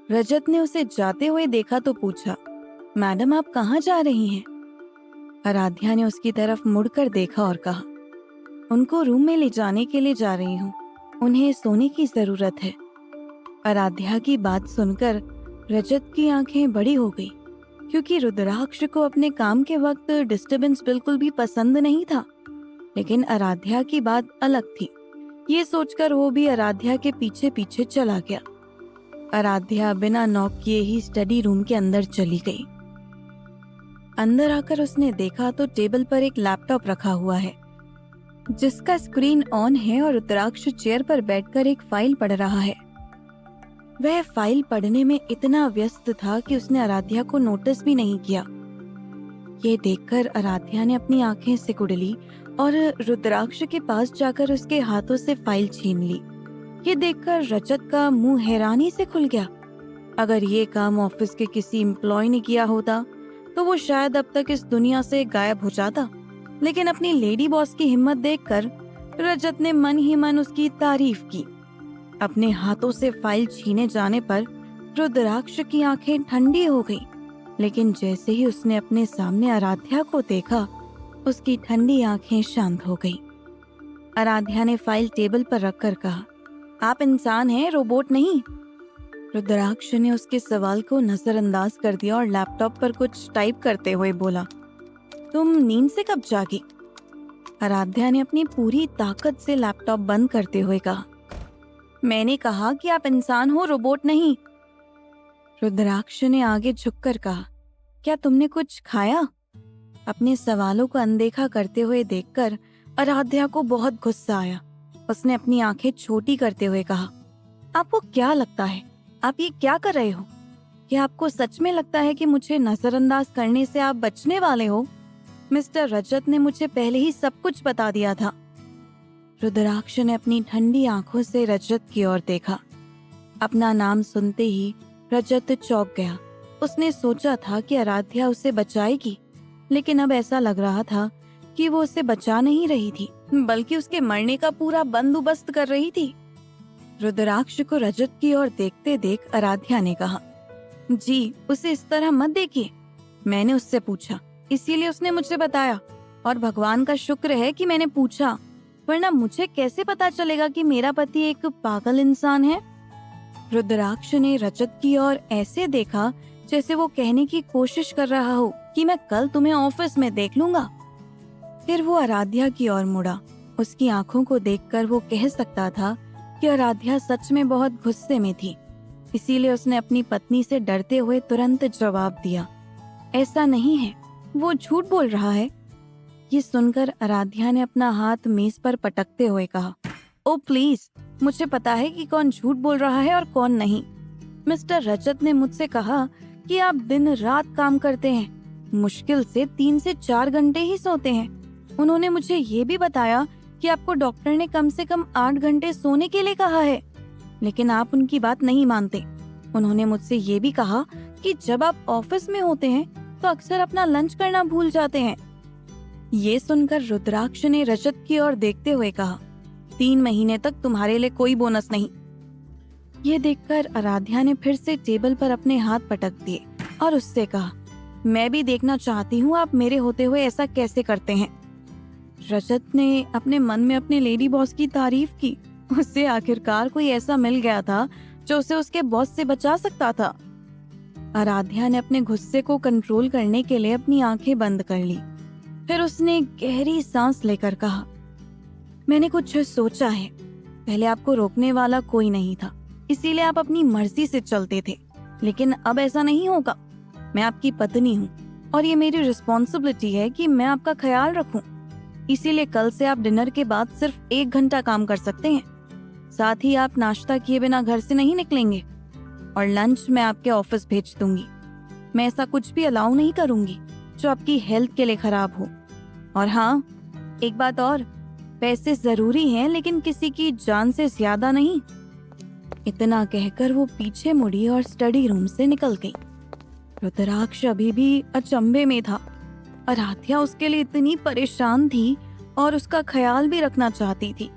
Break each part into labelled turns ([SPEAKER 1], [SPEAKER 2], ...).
[SPEAKER 1] रजत ने उसे जाते हुए देखा तो पूछा, मैडम आप कहाँ जा रही हैं? आराध्या ने उसकी तरफ मुड़कर देखा और कहा, उनको रूम में ले जाने के लिए जा रही हूँ, उन्हें सोने की जरूरत है। आराध्या की बात सुनकर रजत की आंखें बड़ी हो गई, क्योंकि रुद्राक्ष को अपने काम के वक्त डिस्टरबेंस बिल्कुल भी पसंद नहीं था। लेकिन आराध्या की बात अलग थी। ये सोचकर वो भी आराध्या के पीछे पीछे चला गया। आराध्या बिना नॉक किए ही स्टडी रूम के अंदर चली गई। अंदर आकर उसने देखा तो टेबल पर एक लैपटॉप रखा हुआ है, जिसका स्क्रीन ऑन है और रुद्राक्ष चेयर पर बैठकर एक फाइल पढ़ रहा है। वह फाइल पढ़ने में इतना व्यस्त था कि उसने आराध्या को नोटिस भी नहीं किया। ये देखकर आराध्या ने अपनी आंखें सिकुड़ और रुद्राक्ष के पास जाकर उसके हाथों से फाइल छीन ली। ये देखकर रजत का मुंह हैरानी से खुल गया। अगर ये काम ऑफिस के किसी एम्प्लॉय ने किया होता तो वो शायद अब तक इस दुनिया से गायब हो जाता। लेकिन अपनी लेडी बॉस की हिम्मत देखकर रजत ने मन ही मन उसकी तारीफ की। अपने हाथों से फाइल छीने जाने पर रुद्राक्ष की आंखें ठंडी हो गई, लेकिन जैसे ही उसने अपने सामने आराध्या को देखा, उसकी ठंडी आंखें शांत हो गई। आराध्या ने फाइल टेबल पर रखकर कहा, आप इंसान हैं, रोबोट नहीं। रुद्राक्ष ने उसके सवाल को नजरअंदाज कर दिया और लैपटॉप पर कुछ टाइप करते हुए बोला, तुम नींद से कब जागी? आराध्या ने अपनी पूरी ताकत से लैपटॉप बंद करते हुए कहा, मैंने कहा कि आप इंसान हो, रोबोट नहीं। रुद्राक्ष ने आगे झुककर कहा, क्या तुमने कुछ खाया? अपने सवालों को अनदेखा करते हुए देखकर आराध्या को बहुत गुस्सा आया। उसने अपनी आंखें छोटी करते हुए कहा, आपको क्या लगता है आप ये क्या कर रहे हो? क्या आपको सच में लगता है कि मुझे नजरअंदाज करने से आप बचने वाले हो? मिस्टर रजत ने मुझे पहले ही सब कुछ बता दिया था। रुद्राक्ष ने अपनी ठंडी आंखों से रजत की ओर देखा। अपना नाम सुनते ही रजत चौंक गया। उसने सोचा था कि आराध्या उसे बचाएगी, लेकिन अब ऐसा लग रहा था कि वो उसे बचा नहीं रही थी, बल्कि उसके मरने का पूरा बंदोबस्त कर रही थी। रुद्राक्ष को रजत की ओर देखते देख आराध्या ने कहा, जी उसे इस तरह मत देखिए, मैंने उससे पूछा इसीलिए उसने मुझे बताया, और भगवान का शुक्र है कि मैंने पूछा, वरना मुझे कैसे पता चलेगा कि मेरा पति एक पागल इंसान है। रुद्राक्ष ने रजत की ओर ऐसे देखा जैसे वो कहने की कोशिश कर रहा हो कि मैं कल तुम्हें ऑफिस में देख लूंगा। फिर वो आराध्या की ओर मुड़ा। उसकी आंखों को देखकर वो कह सकता था कि आराध्या सच में बहुत गुस्से में थी, इसीलिए उसने अपनी पत्नी से डरते हुए तुरंत जवाब दिया, ऐसा नहीं है, वो झूठ बोल रहा है। ये सुनकर आराध्या ने अपना हाथ मेज पर पटकते हुए कहा, ओ प्लीज, मुझे पता है कि कौन झूठ बोल रहा है और कौन नहीं। मिस्टर रजत ने मुझसे कहा कि आप दिन रात काम करते हैं, मुश्किल से 3 से 4 घंटे ही सोते हैं। उन्होंने मुझे ये भी बताया कि आपको डॉक्टर ने कम से कम 8 घंटे सोने के लिए कहा है, लेकिन आप उनकी बात नहीं मानते। उन्होंने मुझसे ये भी कहा कि जब आप ऑफिस में होते हैं तो अक्सर अपना लंच करना भूल जाते हैं। ये सुनकर रुद्राक्ष ने रजत की ओर देखते हुए कहा, 3 महीने तक तुम्हारे लिए कोई बोनस नहीं। ये देखकर आराध्या ने फिर से टेबल पर अपने हाथ पटक दिए और उससे कहा, मैं भी देखना चाहती हूँ आप मेरे होते हुए ऐसा कैसे करते हैं। रजत ने अपने मन में अपने लेडी बॉस की तारीफ की। उससे आखिरकार कोई ऐसा मिल गया था जो उसे उसके बॉस से बचा सकता था। आराध्या ने अपने गुस्से को कंट्रोल करने के लिए अपनी आंखें बंद कर ली। फिर उसने गहरी सांस लेकर कहा, मैंने कुछ सोचा है। पहले आपको रोकने वाला कोई नहीं था, इसीलिए आप अपनी मर्जी से चलते थे, लेकिन अब ऐसा नहीं होगा। मैं आपकी पत्नी हूँ और ये मेरी रिस्पॉन्सिबिलिटी है कि मैं आपका ख्याल रखूं। इसीलिए कल से आप डिनर के बाद सिर्फ 1 घंटा काम कर सकते हैं। साथ ही आप नाश्ता किए बिना घर से नहीं निकलेंगे और लंच मैं आपके ऑफिस भेज दूंगी। मैं ऐसा कुछ भी अलाउ नहीं करूंगी जो आपकी हेल्थ के लिए खराब हो। और हाँ, एक बात और, पैसे जरूरी हैं लेकिन किसी की जान से ज्यादा नहीं। इतना कहकर वो पीछे मुड़ी और स्टडी रूम से निकल गई। रुद्राक्ष अभी भी अचंभे में था। आराध्या उसके लिए इतनी परेशान थी और उसका ख्याल भी रखना चाहती थी।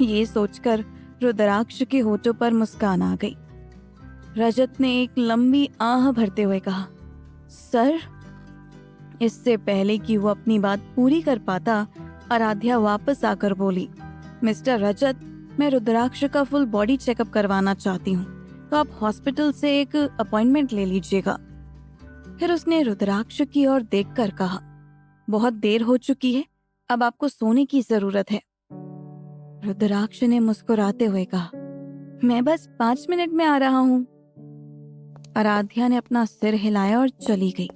[SPEAKER 1] ये सोचकर रुद्राक्ष के होठों पर मुस्कान आ गई। रजत ने एक लंबी आह भरते हुए कहा, सर। इससे पहले कि वो अपनी बात पूरी कर पाता, आराध्या वापस आकर बोली, मिस्टर रजत, मैं रुद्राक्ष का फुल बॉडी चेकअप करवाना चाहती हूँ, तो आप हॉस्पिटल से एक अपॉइंटमेंट ले लीजिएगा। फिर उसने रुद्राक्ष की ओर देखकर कहा, बहुत देर हो चुकी है, अब आपको सोने की जरूरत है। रुद्राक्ष ने मुस्कुराते हुए कहा, मैं बस 5 मिनट में आ रहा हूँ। आराध्या ने अपना सिर हिलाया और चली गई।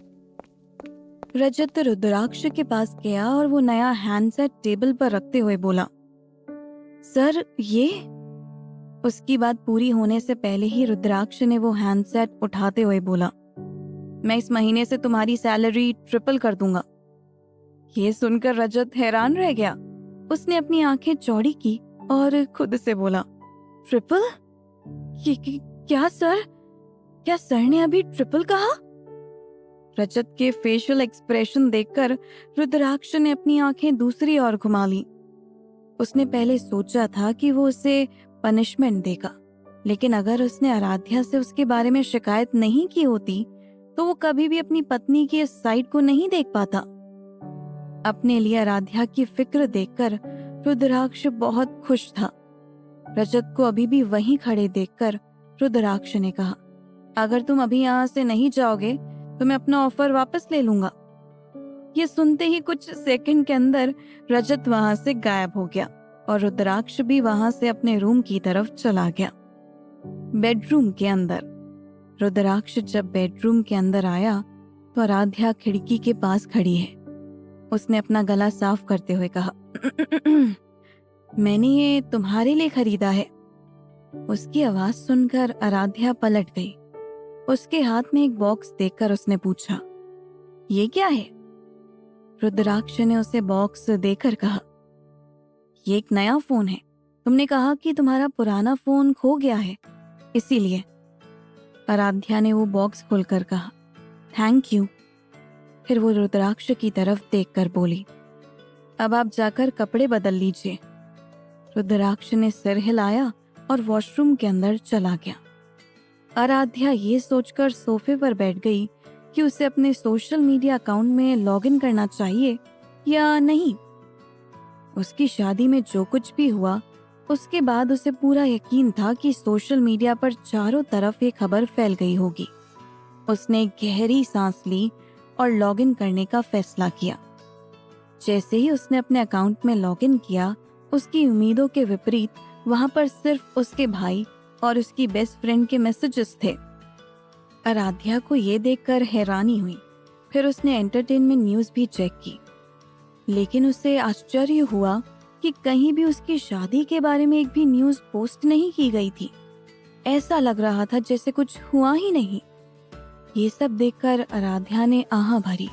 [SPEAKER 1] रजत रुद्राक्ष के पास गया और वो नया हैंडसेट टेबल पर रखते हुए बोला, सर ये। उसकी बात पूरी होने से पहले ही रुद्राक्ष ने वो हैंडसेट उठाते हुए बोला, मैं इस महीने से तुम्हारी सैलरी ट्रिपल कर दूंगा। ये सुनकर रजत हैरान रह गया। उसने अपनी आंखें चौड़ी की और खुद से बोला, ट्रिपल? क्या सर? क्या सर ने अभी ट्रिपल कहा? रजत के फेशियल एक्सप्रेशन देखकर रुद्राक्ष ने अपनी आंखें दूसरी ओर घुमा ली। उसने पहले सोचा था कि वो उसे पनिशमेंट देगा, लेकिन अगर उसने आराध्या से उसके बारे में शिकायत नहीं की होती तो वो कभी भी अपनी पत्नी की इस साइड को नहीं देख पाता। अपने लिए आराध्या की फिक्र देखकर रुद्राक्ष बहुत खुश था। रजत को अभी भी वहीं खड़े देखकर रुद्राक्ष ने कहा, अगर तुम अभी यहाँ से नहीं जाओगे तो मैं अपना ऑफर वापस ले लूंगा। ये सुनते ही कुछ सेकंड के अंदर रजत वहां से गायब हो गया और रुद्राक्ष भी वहां से अपने रूम की तरफ चला गया। बेडरूम के अंदर रुद्राक्ष जब बेडरूम के अंदर आया तो आराध्या खिड़की के पास खड़ी है। उसने अपना गला साफ करते हुए कहा, मैंने ये तुम्हारे लिए खरीदा है। उसकी आवाज सुनकर आराध्या पलट गई। उसके हाथ में एक बॉक्स देखकर उसने पूछा, ये क्या है? रुद्राक्ष ने उसे बॉक्स देकर कहा, ये एक नया फोन है। तुमने कहा कि तुम्हारा पुराना फोन खो गया है, इसीलिए। आराध्या ने वो बॉक्स खोलकर कहा, थैंक यू। फिर वो रुद्राक्ष की तरफ देखकर बोली, अब आप जाकर कपड़े बदल लीजिए। रुद्राक्ष ने सिर हिलाया और वॉशरूम के अंदर चला गया। आराध्या ये सोचकर सोफे पर बैठ गई कि उसे अपने सोशल मीडिया अकाउंट में लॉगिन करना चाहिए या नहीं। उसकी शादी में जो कुछ भी हुआ उसके बाद उसे पूरा यकीन था कि सोशल मीडिया पर चारों तरफ ये खबर फैल गई होगी। उसने गहरी सांस ली और लॉगिन करने का फैसला किया। जैसे ही उसने अपने अकाउंट में लॉगिन किया, उसकी उम्मीदों के विपरीत वहां पर सिर्फ उसके भाई और उसकी बेस्ट फ्रेंड के मैसेजेस थे। आराध्या को ये देखकर हैरानी हुई। फिर उसने एंटरटेनमेंट न्यूज भी चेक की, लेकिन उसे आश्चर्य हुआ कि कहीं भी उसकी शादी के बारे में एक भी न्यूज पोस्ट नहीं की गई थी। ऐसा लग रहा था जैसे कुछ हुआ ही नहीं। ये सब देखकर आराध्या ने आह भरी।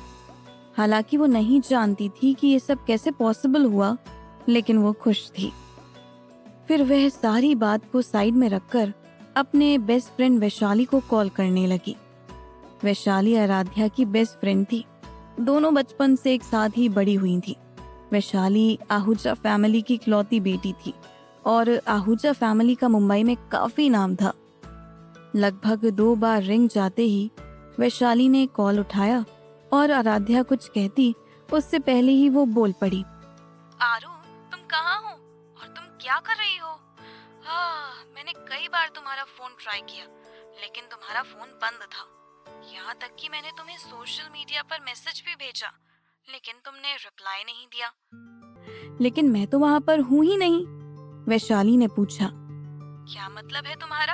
[SPEAKER 1] हालांकि वो नहीं जानती थी कि ये सब कैसे पॉसिबल हुआ, लेकिन वो खुश थी। फिर वह सारी बात को साइड में रखकर अपने बेस्ट फ्रेंड वैशाली को कॉल करने लगी। वैशाली आराध्या की बेस्ट फ्रेंड थी। दोनों बचपन से एक साथ ही बड़ी हुई थी। वैशाली आहूजा फैमिली की इकलौती बेटी थी और आहूजा फैमिली का मुंबई में काफी नाम था। लगभग 2 बार रिंग जाते ही वैशाली ने कॉल उठाया और आराध्या कुछ कहती उससे पहले ही वो बोल पड़ी, आरू, तुम कहाँ हो और तुम क्या कर रही हो? मैंने कई बार तुम्हारा फोन ट्राई किया, लेकिन तुम्हारा फोन बंद था। यहाँ तक कि मैंने तुम्हें सोशल मीडिया पर मैसेज भी भेजा, लेकिन तुमने रिप्लाई नहीं दिया। लेकिन मैं तो वहाँ पर हूँ ही नहीं, वैशाली ने पूछा। क्या मतलब है तुम्हारा?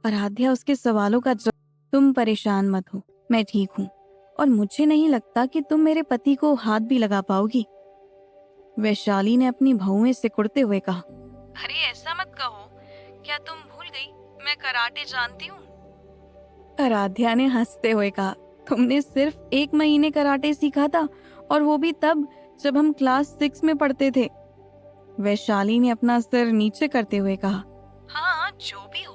[SPEAKER 1] आराध्या उसके सवालों का जवाब, तुम परेशान मत हो, मैं ठीक हूँ और मुझे नहीं लगता कि तुम मेरे पति को हाथ भी लगा पाओगी। वैशाली ने अपनी भौएं सिकुड़ते हुए कहा, अरे ऐसा मत कहो, क्या तुम भूल गई मैं कराटे जानती हूँ? आराध्या ने हंसते हुए कहा, तुमने सिर्फ 1 महीने कराटे सीखा था और वो भी तब जब हम क्लास 6 में पढ़ते थे। वैशाली ने अपना सिर नीचे करते हुए कहा, हाँ जो भी हो,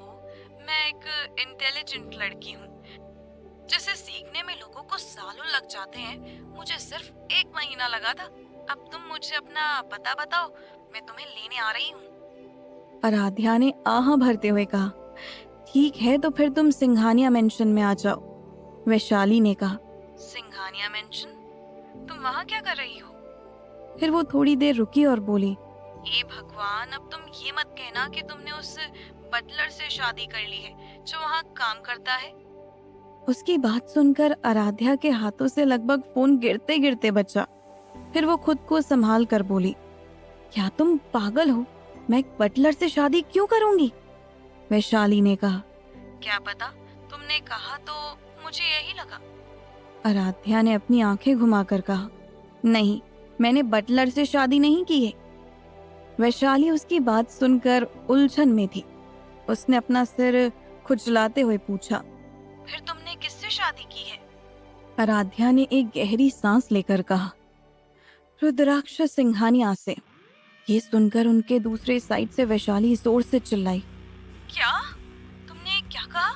[SPEAKER 1] मैं एक इंटेलिजेंट लड़की हूँ जिसे सीखने में लोगों को सालों लग जाते हैं। मुझे सिर्फ 1 महीना लगा था। अब तुम मुझे अपना पता बताओ, मैं तुम्हें लेने आ रही हूँ। आराध्या ने आह भरते हुए कहा, ठीक है तो फिर तुम सिंघानिया मेंशन में आ जाओ, वैशाली ने कहा। सिंघानिया मेंशन? तुम वहां क्या कर रही हो? फिर वो थोड़ी देर रुकी और बोली, ए भगवान, अब तुम ये मत कहना कि तुमने उस बटलर से शादी कर ली है जो वहां काम करता है। उसकी बात सुनकर आराध्या के हाथों से लगभग फोन गिरते गिरते बचा। फिर वो खुद को संभाल कर बोली, क्या तुम पागल हो? मैं एक बटलर से शादी क्यों करूंगी? वैशाली ने कहा, क्या पता, तुमने कहा तो मुझे यही लगा। आराध्या ने अपनी आंखें घुमाकर कहा, नहीं, मैंने बटलर से शादी नहीं की है। वैशाली उसकी बात सुनकर उलझन में थी। उसने अपना सिर खुजलाते हुए पूछा, फिर तुमने किससे शादी की है? आराध्या ने एक गहरी सांस लेकर कहा, रुद्राक्ष सिंघानिया से। ये सुनकर उनके दूसरे साइड से वैशाली जोर से चिल्लाई, क्या? तुमने क्या कहा?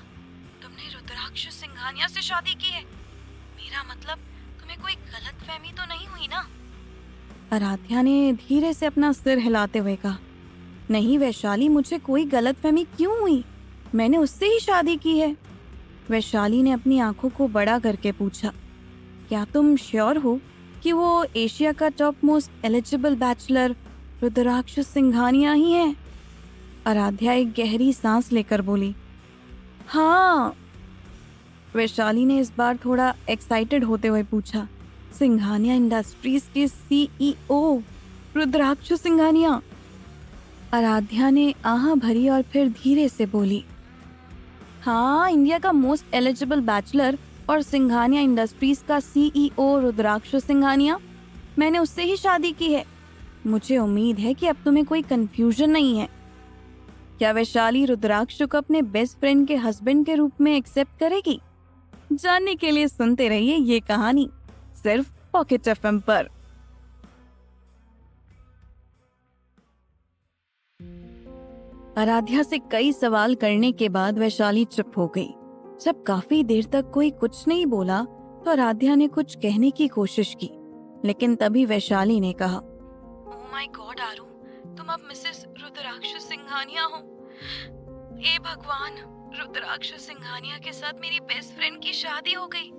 [SPEAKER 1] तुमने रुद्राक्ष सिंघानिया से शादी की है? मेरा मतलब, तुम्हें कोई गलतफहमी तो नहीं हुई ना? आराध्या ने धीरे से अपना सिर हिलाते हुए कहा, नहीं वैशाली, मुझे कोई गलतफहमी क्यों हुई? मैंने उससे ही शादी की है। वैशाली ने अपनी आंखों को बड़ा करके पूछा, क्या तुम श्योर हो कि वो एशिया का टॉप मोस्ट एलिजिबल बैचलर रुद्राक्ष सिंघानिया ही है? आराध्या एक गहरी सांस लेकर बोली, हाँ। वैशाली ने इस बार थोड़ा एक्साइटेड होते हुए पूछा, सिंघानिया इंडस्ट्रीज के सीईओ रुद्राक्ष सिंघानिया? आराध्या ने आह भरी और फिर धीरे से बोली, हाँ, इंडिया का मोस्ट एलिजिबल बैचलर और सिंघानिया इंडस्ट्रीज का सीईओ रुद्राक्ष सिंघानिया। मैंने उससे ही शादी की है। मुझे उम्मीद है कि अब तुम्हें कोई कंफ्यूजन नहीं है। क्या वैशाली रुद्राक्ष को अपने बेस्ट फ्रेंड के हस्बैंड के रूप में एक्सेप्ट करेगी? जानने के लिए सुनते रहिए ये कहानी सिर्फ पॉकेट एफएम पर। आराध्या से कई सवाल करने के बाद वैशाली चुप हो गई। जब काफी देर तक कोई कुछ नहीं बोला तो आराध्या ने कुछ कहने की कोशिश की, लेकिन तभी वैशाली ने कहा, ओह माय गॉड आरू, तुम अब मिसेस रुद्राक्ष सिंघानिया हो। ए भगवान, रुद्राक्ष सिंघानिया के साथ मेरी बेस्ट फ्रेंड की शादी हो गई।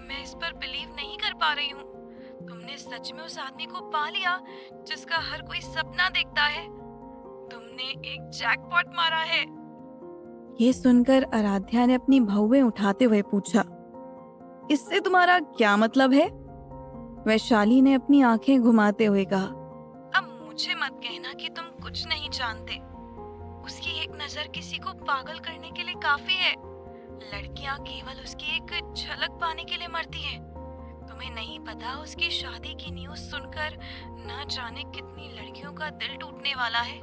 [SPEAKER 1] मैं इस पर बिलीव नहीं कर पा रही हूँ। तुमने सच में उस आदमी को पा लिया जिसका हर कोई सपना देखता है। तुमने एक जैकपॉट मारा है। ये सुनकर आराध्या ने अपनी भौवें उठाते हुए पूछा, इससे तुम्हारा क्या मतलब है? वैशाली ने अपनी आंखें घुमाते हुए कहा, अब मुझे मत कहना कि तुम कुछ नहीं जानते। उसकी एक नजर किसी को पागल करने के लिए काफी है। लड़कियां केवल उसकी एक झलक पाने के लिए मरती हैं। तुम्हें नहीं पता, उसकी शादी की न्यूज़ सुनकर न जाने कितनी लड़कियों का दिल टूटने वाला है,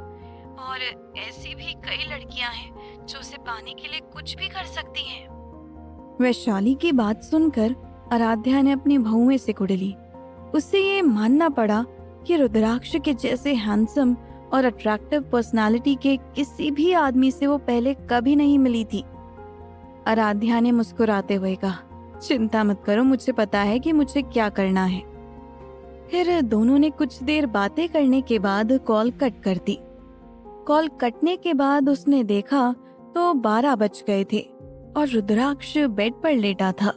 [SPEAKER 1] और ऐसी भी कई लड़कियां हैं जो उसे पाने के लिए कुछ भी कर सकती हैं। वैशाली की बात सुनकर आराध्या ने अपनी भौवें से कुड़ली। उसे ये मानना पड़ा कि रुद्राक्ष के जैसे हैंडसम और अट्रैक्टिव पर्सनालिटी के किसी भी आदमी से वो पहले कभी नहीं मिली थी। आराध्या ने मुस्कुराते हुए कहा, चिंता मत करो, मुझे पता है कि मुझे क्या करना है। फिर दोनों ने कुछ देर बातें करने के बाद कॉल कट कर दी। कॉल कटने के बाद उसने देखा तो 12 बज गए थे और रुद्राक्ष बेड पर लेटा था।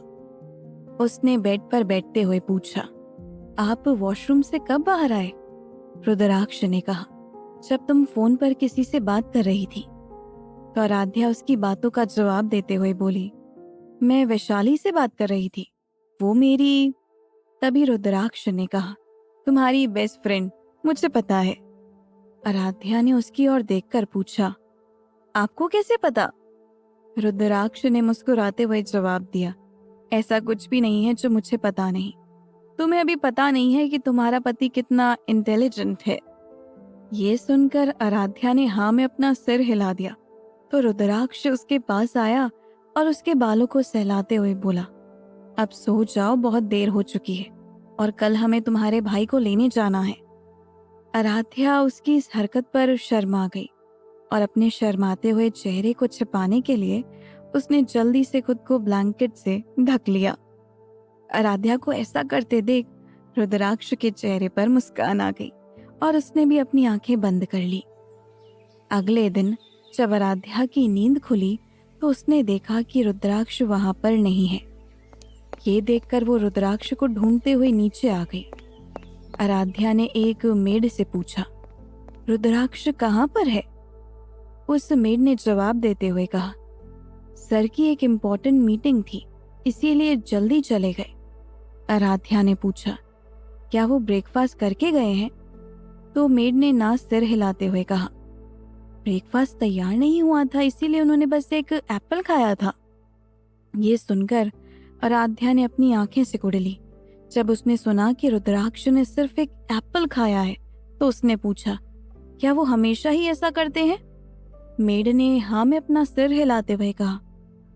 [SPEAKER 1] उसने बेड पर बैठते हुए पूछा, आप वॉशरूम से कब बाहर आए? रुद्राक्ष ने कहा, जब तुम फोन पर किसी से बात कर रही थी। तो आराध्या उसकी बातों का जवाब देते हुए बोली, मैं वैशाली से बात कर रही थी, वो मेरी। तभी रुद्राक्ष ने कहा, तुम्हारी बेस्ट फ्रेंड, मुझे पता है। आराध्या ने उसकी ओर देखकर पूछा, आपको कैसे पता? रुद्राक्ष ने मुस्कुराते हुए जवाब दिया, ऐसा कुछ भी नहीं है जो मुझे पता नहीं। तुम्हें अभी पता नहीं है कि तुम्हारा पति कितना इंटेलिजेंट है। ये सुनकर आराध्या ने हाँ में अपना सिर हिला दिया तो रुद्राक्ष उसके पास आया और उसके बालों को सहलाते हुए बोला, अब सो जाओ, बहुत देर हो चुकी है और कल हमें तुम्हारे भाई को लेने जाना है। आराध्या उसकी इस हरकत पर शर्मा गई और अपने शर्माते हुए चेहरे को छिपाने के लिए उसने जल्दी से खुद को ब्लैंकेट से ढक लिया। आराध्या को ऐसा करते देख रुद्राक्ष के चेहरे पर मुस्कान आ गई और उसने भी अपनी आंखें बंद कर ली। अगले दिन जब आराध्या की नींद खुली तो उसने देखा कि रुद्राक्ष वहां पर नहीं है। ये देखकर वो रुद्राक्ष को ढूंढते हुए नीचे आ गई। आराध्या ने एक मेड से पूछा, रुद्राक्ष कहाँ पर है? उस मेड ने जवाब देते हुए कहा, सर की एक इम्पोर्टेंट मीटिंग थी, इसीलिए जल्दी चले गए। आराध्या ने पूछा, क्या वो ब्रेकफास्ट करके गए हैं? तो मेड ने ना सिर हिलाते हुए कहा, ब्रेकफास्ट तैयार नहीं हुआ था, इसीलिए उन्होंने बस एक एप्पल खाया था। ये सुनकर आराध्या ने अपनी आंखें सिकुड़ ली। जब उसने सुना कि रुद्राक्ष ने सिर्फ एक एप्पल खाया है तो उसने पूछा, क्या वो हमेशा ही ऐसा करते हैं? मेड ने हाँ में अपना सिर हिलाते हुए कहा,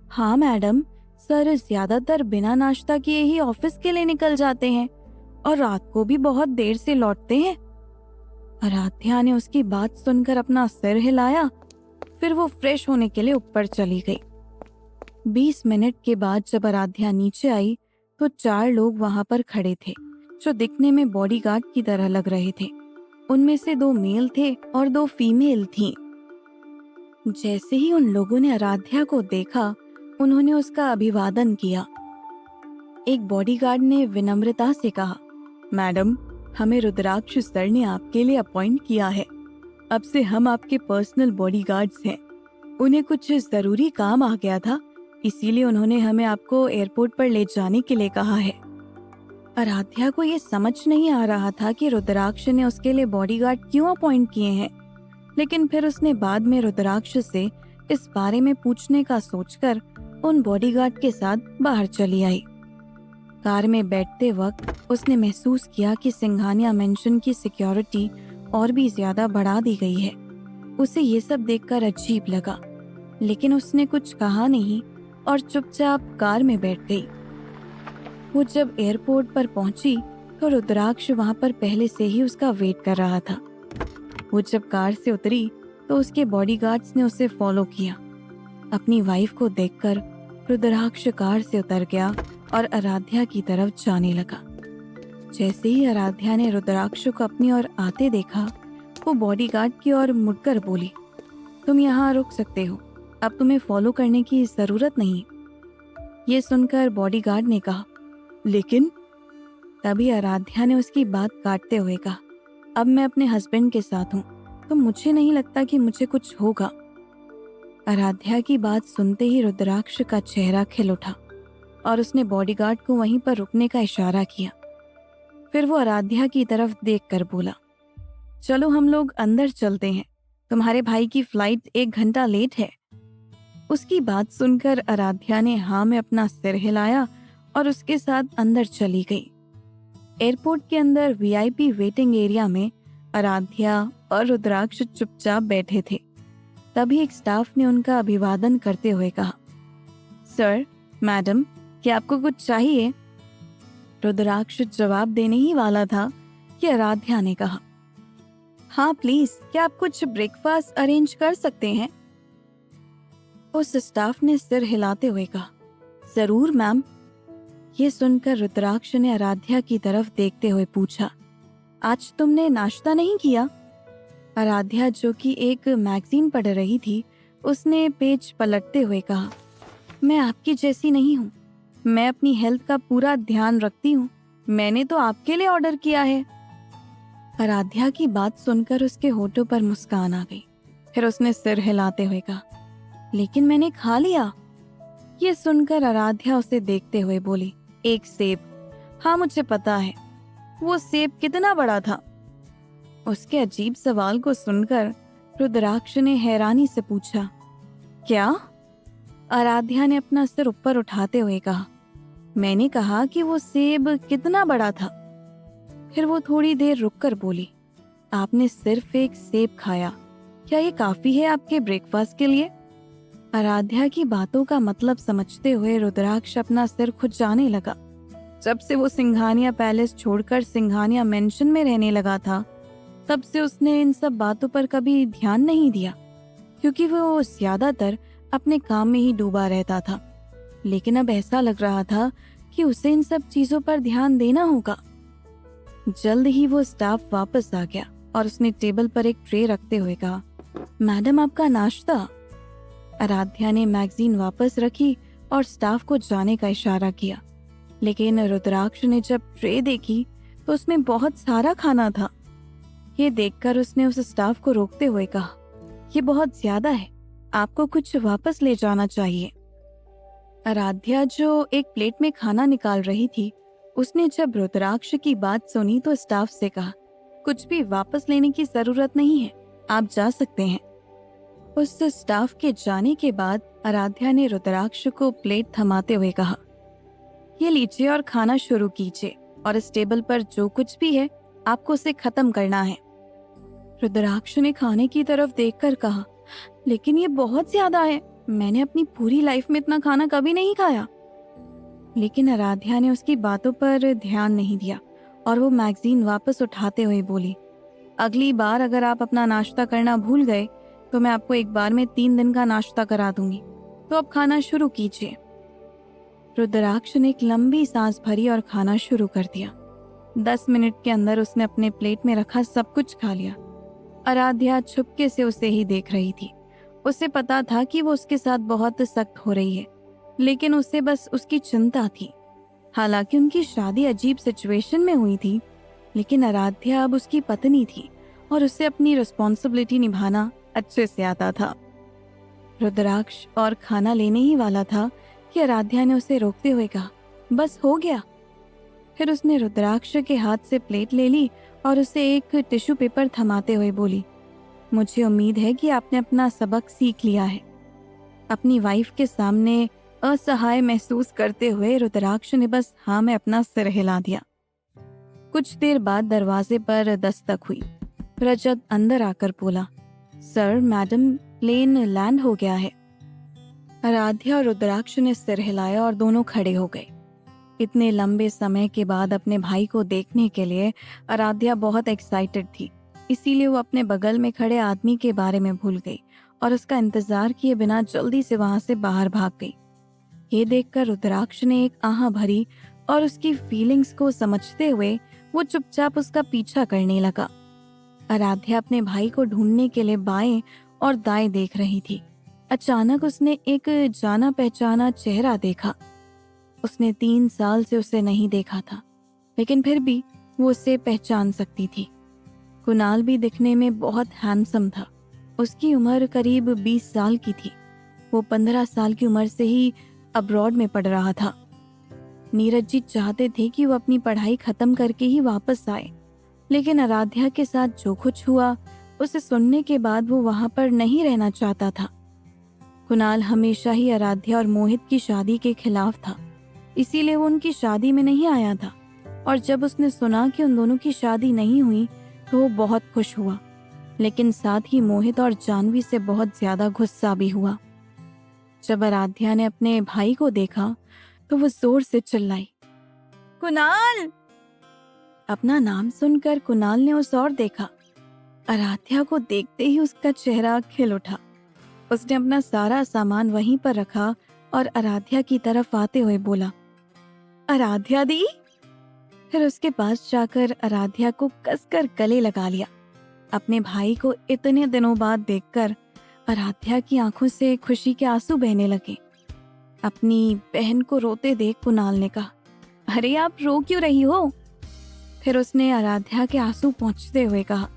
[SPEAKER 1] हाँ मैडम, सर ज्यादातर बिना नाश्ता किए ही ऑफिस के लिए निकल जाते हैं और रात को भी बहुत देर से लौटते हैं। आराध्या ने उसकी बात सुनकर अपना सिर हिलाया, फिर वो फ्रेश होने के लिए ऊपर चली गई। 20 मिनट के बाद जब आराध्या नीचे आई तो 4 लोग वहां पर खड़े थे जो दिखने में बॉडीगार्ड की तरह लग रहे थे। उनमें से 2 मेल थे और 2 फीमेल थीं। जैसे ही उन लोगों ने आराध्या को देखा, उन्होंने उसका अभिवादन किया। एक बॉडीगार्ड ने विनम्रता से कहा, मैडम, हमें रुद्राक्ष सर ने आपके लिए अपॉइंट किया है। अब से हम आपके पर्सनल बॉडीगार्ड्स हैं। उन्हें कुछ जरूरी काम आ गया था, इसीलिए उन्होंने हमें आपको एयरपोर्ट पर ले जाने के लिए कहा है। आराध्या को ये समझ नहीं आ रहा था कि रुद्राक्ष ने उसके लिए बॉडीगार्ड क्यों अपॉइंट किए हैं, लेकिन फिर उसने बाद में रुद्राक्ष से इस बारे में पूछने का सोचकर उन बॉडीगार्ड के साथ बाहर चली आई। कार में बैठते वक्त उसने महसूस किया कि सिंघानिया मेंशन की सिक्योरिटी और भी ज्यादा बढ़ा दी गई है। उसे ये सब देखकर अजीब लगा, लेकिन उसने कुछ कहा नहीं और चुपचाप कार में बैठ गई। वो जब एयरपोर्ट पर पहुंची तो रुद्राक्ष वहां पर पहले से ही उसका वेट कर रहा था। वो जब कार से उतरी तो उसके बॉडीगार्ड्स ने उसे फॉलो किया। अपनी वाइफ को देखकर रुद्राक्ष कार से उतर गया और आराध्या की तरफ जाने लगा। जैसे ही आराध्या ने रुद्राक्ष को अपनी ओर आते देखा, वो बॉडीगार्ड की ओर मुड़कर बोली, तुम यहाँ रुक सकते हो, अब तुम्हें फॉलो करने की जरूरत नहीं। ये सुनकर बॉडीगार्ड ने कहा, लेकिन तभी आराध्या ने उसकी बात काटते हुए कहा, अब मैं अपने हस्बैंड के साथ हूँ तो मुझे नहीं लगता कि मुझे कुछ होगा। आराध्या की बात सुनते ही रुद्राक्ष का चेहरा खिल उठा और उसने बॉडीगार्ड को वहीं पर रुकने का इशारा किया। फिर वो आराध्या की तरफ देखकर बोला, चलो हम लोग अंदर चलते हैं, तुम्हारे भाई की फ्लाइट 1 घंटा लेट है। उसकी बात सुनकर आराध्या ने हाँ में अपना सिर हिलाया और उसके साथ अंदर चली गई। एयरपोर्ट के अंदर वीआईपी वेटिंग एरिया में आराध्या और रुद्राक्ष चुपचाप बैठे थे। तभी एक स्टाफ ने उनका अभिवादन करते हुए कहा, सर, मैडम, क्या आपको कुछ चाहिए? रुद्राक्ष जवाब देने ही वाला था कि आराध्या ने कहा, हाँ प्लीज, क्या आप कुछ ब्रेकफास्ट अरेंज कर सकते हैं? उस स्टाफ ने सिर हिलाते हुए कहा, जरूर मैम। ये सुनकर रुद्राक्ष ने आराध्या की तरफ देखते हुए पूछा, आज तुमने नाश्ता नहीं किया? आराध्या, जो कि एक मैगजीन पढ़ रही थी, उसने पेज पलटते हुए कहा, मैं आपकी जैसी नहीं हूँ, मैं अपनी हेल्थ का पूरा ध्यान रखती हूँ, मैंने तो आपके लिए ऑर्डर किया है। आराध्या की बात सुनकर उसके होठों पर मुस्कान आ गई। फिर उसने सिर हिलाते हुए कहा, लेकिन मैंने खा लिया। ये सुनकर आराध्या उसे देखते हुए बोली, एक सेब। हाँ मुझे पता है, वो सेब कितना बड़ा था? उसके अजीब सवाल को सुनकर रुद्राक्ष ने हैरानी से पूछा, क्या? आराध्या ने अपना सिर ऊपर उठाते हुए कहा, मैंने कहा कि वो सेब कितना बड़ा था। फिर वो थोड़ी देर रुककर बोली, आपने सिर्फ एक सेब खाया, क्या ये काफी है आपके ब्रेकफास्ट के लिए? आराध्या की बातों का मतलब समझते हुए रुद्राक्ष अपना सिर खुजाने लगा। जब से वो सिंघानिया पैलेस छोड़कर सिंघानिया मेंशन में रहने लगा था, तब से उसने इन सब बातों पर कभी ध्यान नहीं दिया, क्योंकि वो ज्यादातर अपने काम में ही डूबा रहता था। लेकिन अब ऐसा लग रहा था कि उसे इन सब चीजों पर ध्यान देना होगा। जल्द ही वो स्टाफ वापस आ गया और उसने टेबल पर एक ट्रे रखते हुए कहा, मैडम आपका नाश्ता। आराध्या ने मैगजीन वापस रखी और स्टाफ को जाने का इशारा किया, लेकिन रुद्राक्ष ने जब ट्रे देखी तो उसमें बहुत सारा खाना था। ये देखकर उसने उस स्टाफ को रोकते हुए कहा, ये बहुत ज्यादा है, आपको कुछ वापस ले जाना चाहिए। आराध्या जो एक प्लेट में खाना निकाल रही थी, उसने जब रुद्राक्ष की बात सुनी तो स्टाफ से कहा, कुछ भी वापस लेने की जरूरत नहीं है, आप जा सकते हैं। उस स्टाफ के जाने के बाद आराध्या ने रुद्राक्ष को प्लेट थमाते हुए कहा, ये लीजिए और खाना शुरू कीजिए, और इस टेबल पर जो कुछ भी है आपको उसे खत्म करना है। रुद्राक्ष ने खाने की तरफ देखकर कहा, लेकिन ये बहुत ज्यादा है, मैंने अपनी पूरी लाइफ में इतना खाना कभी नहीं खाया। लेकिन आराध्या ने उसकी बातों पर ध्यान नहीं दिया और वो मैगजीन वापस उठाते हुए बोली, अगली बार अगर आप अपना नाश्ता करना भूल गए तो मैं आपको एक बार में 3 दिन का नाश्ता करा दूंगी, तो अब खाना शुरू कीजिए। रुद्राक्ष ने एक लंबी सांस भरी और खाना शुरू कर दिया। 10 मिनट के अंदर उसने अपने प्लेट में रखा सब कुछ खा लिया। आराध्या छुपके से उसे ही देख रही थी। उसे पता था कि वो उसके साथ बहुत सख्त हो रही है, लेकिन उसे बस उसकी चिंता थी। हालांकि उनकी शादी अजीब सिचुएशन में हुई थी, लेकिन आराध्या अब उसकी पत्नी थी और उसे अपनी रिस्पॉन्सिबिलिटी निभाना अच्छे से आता था। रुद्राक्ष और खाना लेने ही वाला था कि आराध्या ने उसे रोकते हुए कहा, बस हो गया। फिर उसने रुद्राक्ष के हाथ से प्लेट ले ली और उसे एक टिश्यू पेपर थमाते हुए बोली, मुझे उम्मीद है कि आपने अपना सबक सीख लिया है। अपनी वाइफ के सामने असहाय महसूस करते हुए रुद्राक्ष ने बस हाँ में अपना सिर हिला दिया। कुछ देर बाद दरवाजे पर दस्तक हुई। रजत अंदर आकर बोला, सर, मैडम, प्लेन लैंड हो गया है। आराध्या और रुद्राक्ष ने सिर हिलाया और दोनों खड़े हो गए। इतने लंबे समय के बाद अपने भाई को देखने के लिए आराध्या बहुत एक्साइटेड थी, इसीलिए वो अपने बगल में खड़े आदमी के बारे में भूल गई और उसका इंतजार किए बिना जल्दी से वहां से बाहर भाग गई। ये देखकर रुद्राक्ष ने एक आह भरी और उसकी फीलिंग्स को समझते हुए वो चुपचाप उसका पीछा करने लगा। आराध्या अपने भाई को ढूंढने के लिए बाएं और दाएं देख रही थी। अचानक उसने एक जाना पहचाना चेहरा देखा। उसने 3 साल से उसे नहीं देखा था, लेकिन फिर भी वो उसे पहचान सकती थी। कुणाल भी दिखने में बहुत हैंडसम था। उसकी उम्र करीब 20 साल की थी। वो 15 साल की उम्र से ही अब्रॉड में पढ़ रहा था। नीरज जी चाहते थे कि वो अपनी पढ़ाई खत्म करके ही वापस आए, लेकिन आराध्या के साथ जो कुछ हुआ उसे सुनने के बाद वो वहां पर नहीं रहना चाहता था। कुणाल हमेशा ही आराध्या और मोहित की शादी के खिलाफ था, इसीलिए वो उनकी शादी में नहीं आया था। और जब उसने सुना कि उन दोनों की शादी नहीं हुई तो वो बहुत खुश हुआ, लेकिन साथ ही मोहित और जानवी से बहुत ज्यादा गुस्सा भी हुआ। जब आराध्या ने अपने भाई को देखा तो वो जोर से चिल्लाई, कुणाल! अपना नाम सुनकर कुणाल ने उस ओर देखा। आराध्या को देखते ही उसका चेहरा खिल उठा। उसने अपना सारा सामान वहीं पर रखा और आराध्या की तरफ आते हुए बोला, आराध्या दी। फिर उसके पास जाकर आराध्या को कसकर गले लगा लिया। अपने भाई को इतने दिनों बाद देखकर आराध्या की आंखों से खुशी के आंसू बहने लगे। अपनी बहन को रोते देख कुणाल ने कहा, अरे आप रो क्यों रही हो? फिर उसने आराध्या के आंसू पोंछते हुए कहा,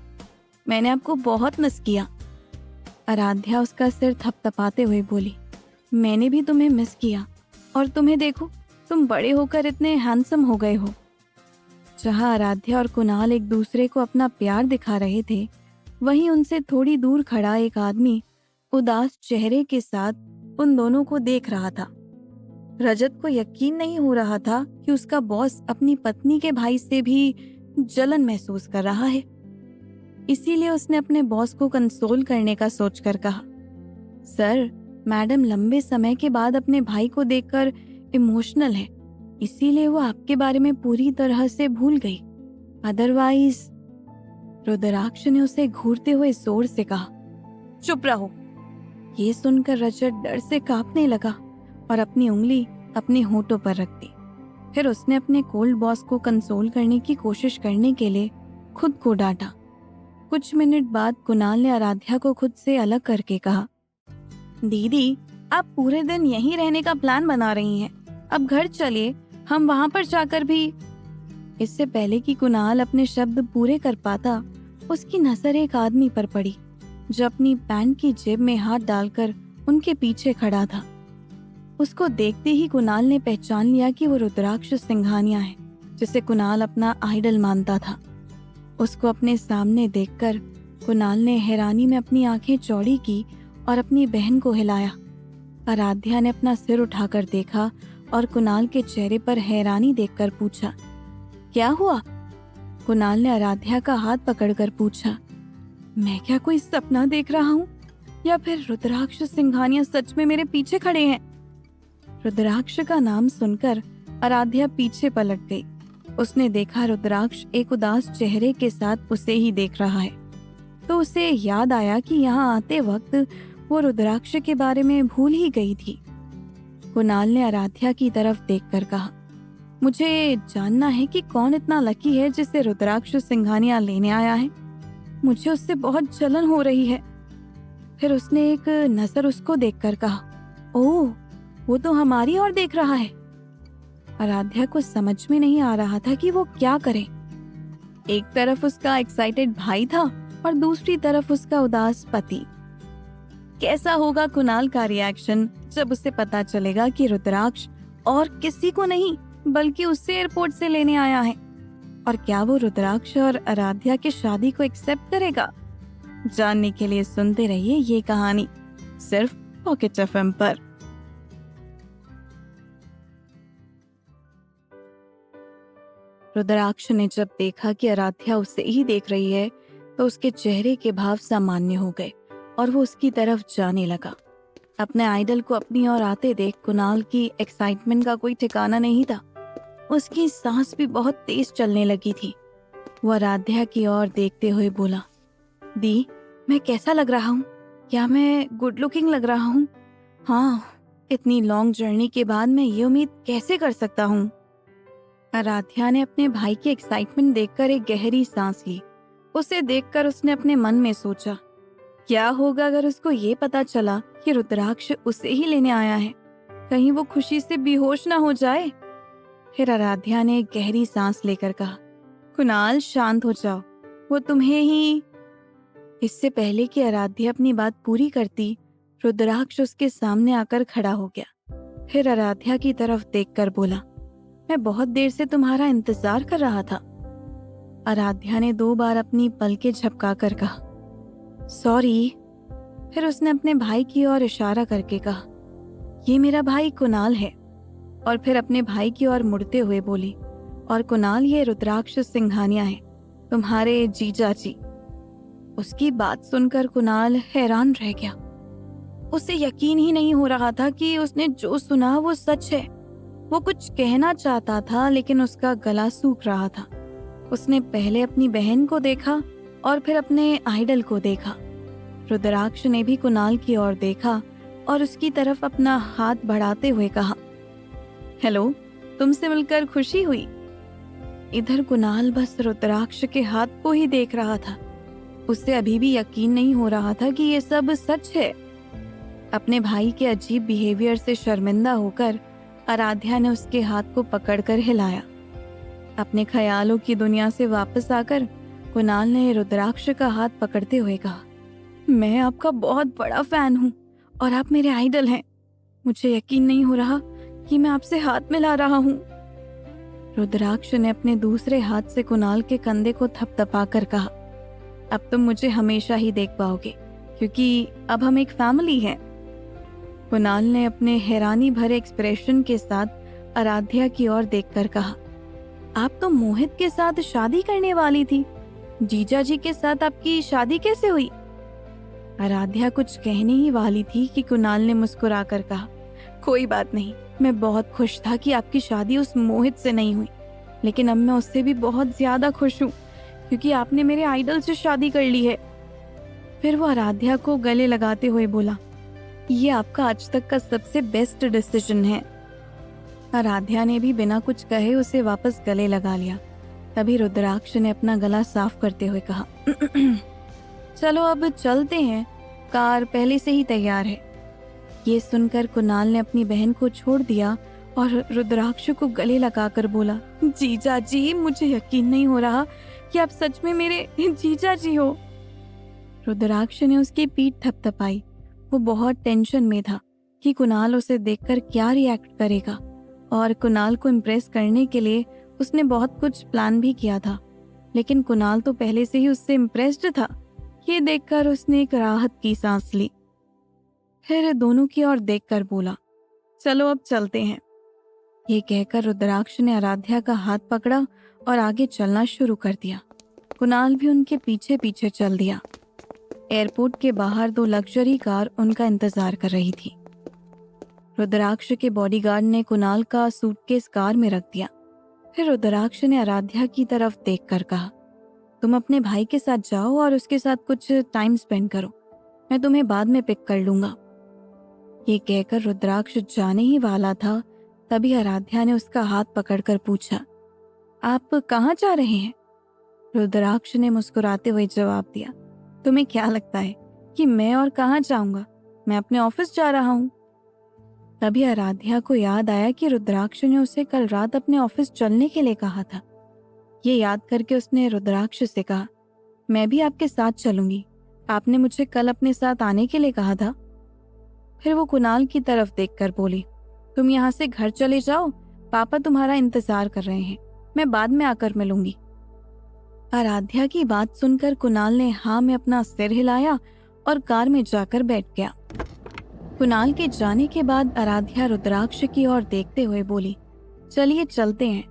[SPEAKER 1] मैंने आपको बहुत मिस किया। आराध्या उसका सिर थपथपाते हुए बोली, मैंने भी तुम्हें मिस किया, और तुम्हें देखो, तुम बड़े होकर इतने हैंडसम हो गए हो। जहां आराध्या और कुणाल एक दूसरे को अपना प्यार दिखा रहे थे, वहीं उनसे थोड़ी दूर खड़ा एक आदमी उदास चेहरे के साथ उन दोनों को देख रहा था। रजत को यकीन नहीं हो रहा था कि उसका बॉस अपनी पत्नी के भाई से भी जलन महसूस कर रहा है। इसीलिए उसने अपने बॉस को कंसोल करने का सोचकर कहा, सर, मैडम लंबे समय के बाद अपने भाई को देखकर इमोशनल है, इसीलिए वो आपके बारे में पूरी तरह से भूल गई। अदरवाइज। रुद्राक्ष ने उसे घूरते हुए जोर से कहा, चुप रहो। ये सुनकर रजत डर से कांपने लगा और अपनी उंगली अपने होठों पर रख दी। फिर उसने अपने कोल्ड बॉस को कंसोल करने की कोशिश करने के लिए खुद को डांटा। कुछ मिनट बाद कुणाल ने आराध्या को खुद से अलग करके कहा, दीदी, आप पूरे दिन यहीं रहने का प्लान बना रही हैं। अब घर चलिए, हम वहाँ पर जाकर भी। इससे पहले कि कुणाल अपने शब्द पूरे कर पाता, उसकी नजर एक आदमी पर पड़ी जो अपनी पैंट की जेब में हाथ डालकर उनके पीछे खड़ा था। उसको देखते ही कुणाल ने पहचान लिया कि वो रुद्राक्ष सिंघानिया है, जिसे कुणाल अपना आइडल मानता था। उसको अपने सामने देखकर कुणाल ने हैरानी में अपनी आंखें चौड़ी की और अपनी बहन को हिलाया। आराध्या ने अपना सिर उठाकर देखा और कुणाल के चेहरे पर हैरानी देखकर पूछा, क्या हुआ? कुणाल ने आराध्या का हाथ पकड़कर पूछा, मैं क्या कोई सपना देख रहा हूँ या फिर रुद्राक्ष सिंघानिया सच में मेरे पीछे खड़े हैं? रुद्राक्ष का नाम सुनकर आराध्या पीछे पलट गई। उसने देखा रुद्राक्ष एक उदास चेहरे के साथ उसे ही देख रहा है, तो उसे याद आया कि यहाँ आते वक्त वो रुद्राक्ष के बारे में भूल ही गई थी। कुणाल ने आराध्या की तरफ देखकर कहा, मुझे जानना है कि कौन इतना लकी है जिसे रुद्राक्ष सिंघानिया लेने आया है। मुझे उससे बहुत जलन हो रही है। फिर उसने एक नजर उसको देखकर कहा, ओह, वो तो हमारी ओर देख रहा है। आराध्या को समझ में नहीं आ रहा था कि वो क्या करे। एक तरफ उसका एक्साइटेड भाई था और दूसरी तरफ उसका उदास पति। कैसा होगा कुणाल का रिएक्शन जब उसे पता चलेगा कि रुद्राक्ष और किसी को नहीं बल्कि उससे एयरपोर्ट से लेने आया है? और क्या वो रुद्राक्ष और आराध्या की शादी को एक्सेप्ट करेगा? जानने के लिए सुनते रहिए ये कहानी सिर्फ पॉकेट एफएम पर। रुद्राक्ष ने जब देखा कि आराध्या उसे ही देख रही है तो उसके चेहरे के भाव सामान्य हो गए और वो उसकी तरफ जाने लगा। अपने आइडल को अपनी ओर आते देख कुणाल की एक्साइटमेंट का कोई ठिकाना नहीं था। उसकी सांस भी बहुत तेज चलने लगी थी। वो आराध्या की ओर देखते हुए बोला, दी, मैं कैसा लग रहा हूँ? क्या मैं गुड लुकिंग लग रहा हूँ? हाँ, इतनी लॉन्ग जर्नी के बाद मैं ये उम्मीद कैसे कर सकता हूँ? आराध्या ने अपने भाई की एक्साइटमेंट देखकर एक गहरी सांस ली। उसे देखकर उसने अपने मन में सोचा, क्या होगा अगर उसको ये पता चला कि रुद्राक्ष उसे ही लेने आया है? कहीं वो खुशी से बेहोश ना हो जाए। फिर आराध्या ने एक गहरी सांस लेकर कहा, कुणाल, शांत हो जाओ, वो तुम्हें ही। इससे पहले कि आराध्या अपनी बात पूरी करती, रुद्राक्ष उसके सामने आकर खड़ा हो गया। फिर आराध्या की तरफ देखकर बोला, मैं बहुत देर से तुम्हारा इंतजार कर रहा था। आराध्या ने 2 बार अपनी पलकें झपकाकर कहा, सॉरी। फिर उसने अपने भाई की ओर इशारा करके कहा, ये मेरा भाई कुणाल है। और फिर अपने भाई की ओर मुड़ते हुए बोली, और कुणाल, ये रुद्राक्ष सिंघानिया है, तुम्हारे जीजा जी। उसकी बात सुनकर कुणाल हैरान रह गया। उसे यकीन ही नहीं हो रहा था कि उसने जो सुना वो सच है। वो कुछ कहना चाहता था लेकिन उसका गला सूख रहा था। उसने पहले अपनी बहन को देखा और फिर अपने आइडल को देखा। रुद्राक्ष ने भी कुणाल की ओर देखा और उसकी तरफ अपना हाथ बढ़ाते हुए कहा, हेलो, तुमसे मिलकर खुशी हुई। इधर कुणाल बस रुद्राक्ष के हाथ को ही देख रहा था। उसे अभी भी यकीन नहीं हो रहा था कि ये सब सच है। अपने भाई के अजीब बिहेवियर से शर्मिंदा होकर आराध्या ने उसके हाथ को पकड़कर हिलाया। अपने ख्यालों की दुनिया से वापस आकर कुणाल ने रुद्राक्ष का हाथ पकड़ते हुए कहा, मैं आपका बहुत बड़ा फैन हूँ और आप मेरे आइडल हैं। मुझे यकीन नहीं हो रहा कि मैं आपसे हाथ मिला रहा हूँ। रुद्राक्ष ने अपने दूसरे हाथ से कुणाल के कंधे को थपथपाकर कहा, अब तुम मुझे हमेशा ही देख पाओगे क्योंकि अब हम एक फैमिली हैं। कुणाल ने अपने हैरानी भरे एक्सप्रेशन के साथ आराध्या की ओर देखकर कहा, आप तो मोहित के साथ शादी करने वाली थी। जीजा जी के साथ आपकी शादी कैसे हुई? आराध्या कुछ कहने ही वाली थी कि कुणाल ने मुस्कुराकर कहा, कोई बात नहीं, मैं बहुत खुश था कि आपकी शादी उस मोहित से नहीं हुई, लेकिन अब मैं उससे भी बहुत ज्यादा खुश हूँ क्योंकि आपने मेरे आइडल से शादी कर ली है। फिर वो आराध्या को गले लगाते हुए बोला, ये आपका आज तक का सबसे बेस्ट डिसीजन है। आराध्या ने भी बिना कुछ कहे उसे वापस गले लगा लिया। तभी रुद्राक्ष ने अपना गला साफ करते हुए कहा, चलो अब चलते हैं, कार पहले से ही तैयार है। ये सुनकर कुणाल ने अपनी बहन को छोड़ दिया और रुद्राक्ष को गले लगाकर बोला, जीजा जी, मुझे यकीन नहीं हो रहा कि आप सच में मेरे जीजा जी हो। रुद्राक्ष ने उसकी पीठ थपथपाई। वो बहुत टेंशन में था कि कुणाल उसे देखकर क्या रिएक्ट करेगा, और कुणाल को इम्प्रेस करने के लिए उसने बहुत कुछ प्लान भी किया था। लेकिन कुणाल तो पहले से ही उससे इम्प्रेस्ड था। ये देखकर उसने एक राहत की सांस ली। फिर दोनों की ओर देखकर बोला, चलो अब चलते हैं। ये कहकर रुद्राक्ष ने आराध्या का हाथ पकड़ा और आगे चलना शुरू कर दिया। कुणाल भी उनके पीछे पीछे चल दिया। एयरपोर्ट के बाहर 2 लग्जरी कार उनका इंतजार कर रही थी। रुद्राक्ष के बॉडीगार्ड ने कुणाल का सूटकेस कार में रख दिया। फिर रुद्राक्ष ने आराध्या की तरफ देखकर कहा, तुम अपने भाई के साथ जाओ और उसके साथ कुछ टाइम स्पेंड करो। मैं तुम्हें बाद में पिक कर लूंगा। ये कहकर रुद्राक्ष जाने ही वाला था, तभी आराध्या ने उसका हाथ पकड़कर पूछा, आप कहाँ जा रहे हैं? रुद्राक्ष ने मुस्कुराते हुए जवाब दिया, तुम्हें क्या लगता है कि मैं और कहाँ जाऊंगा? मैं अपने ऑफिस जा रहा हूँ। तभी आराध्या को याद आया कि रुद्राक्ष ने उसे कल रात अपने ऑफिस चलने के लिए कहा था। ये याद करके उसने रुद्राक्ष से कहा, मैं भी आपके साथ चलूंगी। आपने मुझे कल अपने साथ आने के लिए कहा था। फिर वो कुणाल की तरफ देखकर बोली, तुम यहाँ से घर चले जाओ, पापा तुम्हारा इंतजार कर रहे हैं, मैं बाद में आकर मिलूंगी। आराध्या की बात सुनकर कुणाल ने हाँ में अपना सिर हिलाया और कार में जाकर बैठ गया। कुणाल के जाने के बाद आराध्या रुद्राक्ष की ओर देखते हुए बोली, चलिए चलते हैं।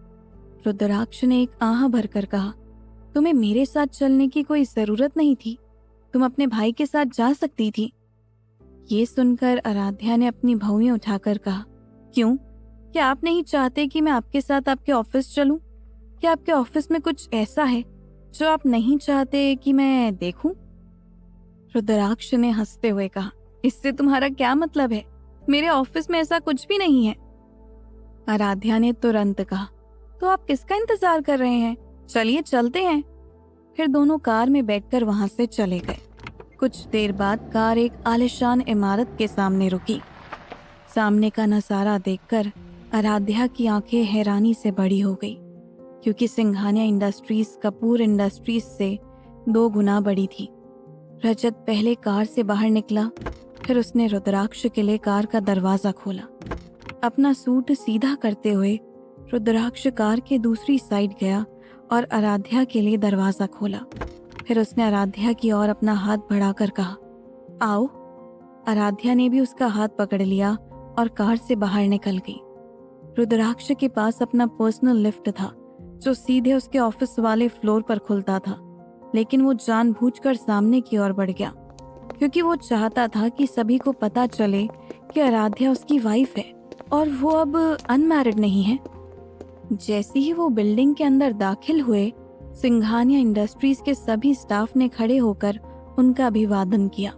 [SPEAKER 1] रुद्राक्ष ने एक आह भरकर कहा, तुम्हें मेरे साथ चलने की कोई जरूरत नहीं थी, तुम अपने भाई के साथ जा सकती थी। ये सुनकर आराध्या ने अपनी भौहें उठाकर कहा, क्यों? क्या आप नहीं चाहते कि मैं आपके साथ आपके ऑफिस चलूं? क्या आपके ऑफिस में कुछ ऐसा है जो आप नहीं चाहते कि मैं देखूं? रुद्राक्ष ने हंसते हुए कहा, इससे तुम्हारा क्या मतलब है? मेरे ऑफिस में ऐसा कुछ भी नहीं है। आराध्या ने तुरंत कहा, तो आप किसका इंतजार कर रहे हैं? चलिए चलते हैं। फिर दोनों कार में बैठकर वहां से चले गए। कुछ देर बाद कार एक आलीशान इमारत के सामने रुकी। सामने का नजारा देखकर आराध्या की आंखें हैरानी से बड़ी हो गई, क्योंकि सिंघानिया इंडस्ट्रीज कपूर इंडस्ट्रीज से 2 गुना बड़ी थी। रजत पहले कार से बाहर निकला, फिर उसने रुद्राक्ष के लिए कार का दरवाजा खोला। अपना सूट सीधा करते हुए रुद्राक्ष कार के दूसरी साइड गया और आराध्या के लिए दरवाजा खोला। फिर उसने आराध्या की ओर अपना हाथ बढ़ाकर कहा, आओ। आराध्या ने भी उसका हाथ पकड़ लिया और कार से बाहर निकल गई। रुद्राक्ष के पास अपना पर्सनल लिफ्ट था जो सीधे उसके ऑफिस वाले फ्लोर पर खुलता था, लेकिन वो जानबूझकर सामने की ओर बढ़ गया, क्योंकि वो चाहता था कि सभी को पता चले कि आराध्या उसकी वाइफ है और वो अब अनमैरिड नहीं है। जैसे ही वो बिल्डिंग के अंदर दाखिल हुए, सिंघानिया इंडस्ट्रीज के सभी स्टाफ ने खड़े होकर उनका अभिवादन किया।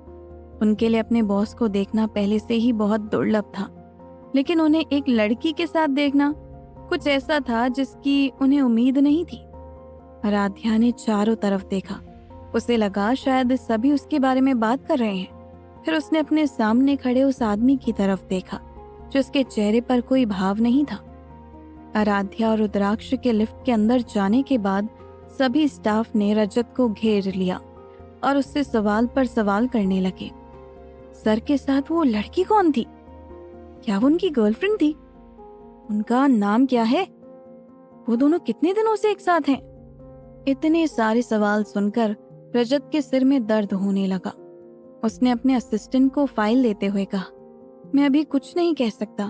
[SPEAKER 1] उनके लिए अपने बॉस को देखना पहले से ही बहुत दुर्लभ था, लेकिन उन्हें एक लड़की के साथ देखना कुछ ऐसा था जिसकी उन्हें उम्मीद नहीं थी। आराध्या ने चारों तरफ देखा। उसे लगा शायद सभी उसके बारे में बात कर रहे हैं। फिर उसने अपने सामने खड़े उस आदमी की तरफ देखा जिसके चेहरे पर कोई भाव नहीं था। आराध्या और रुद्राक्ष के लिफ्ट के अंदर जाने के बाद सभी स्टाफ ने रजत को घेर लिया और उससे सवाल पर सवाल करने लगे। सर के साथ वो लड़की कौन थी? क्या वो उनकी गर्लफ्रेंड थी? उनका नाम क्या है? वो दोनों कितने दिनों से एक साथ हैं? इतने सारे सवाल सुनकर रजत के सिर में दर्द होने लगा। उसने अपने असिस्टेंट को फाइल देते हुए कहा, मैं अभी कुछ नहीं कह सकता,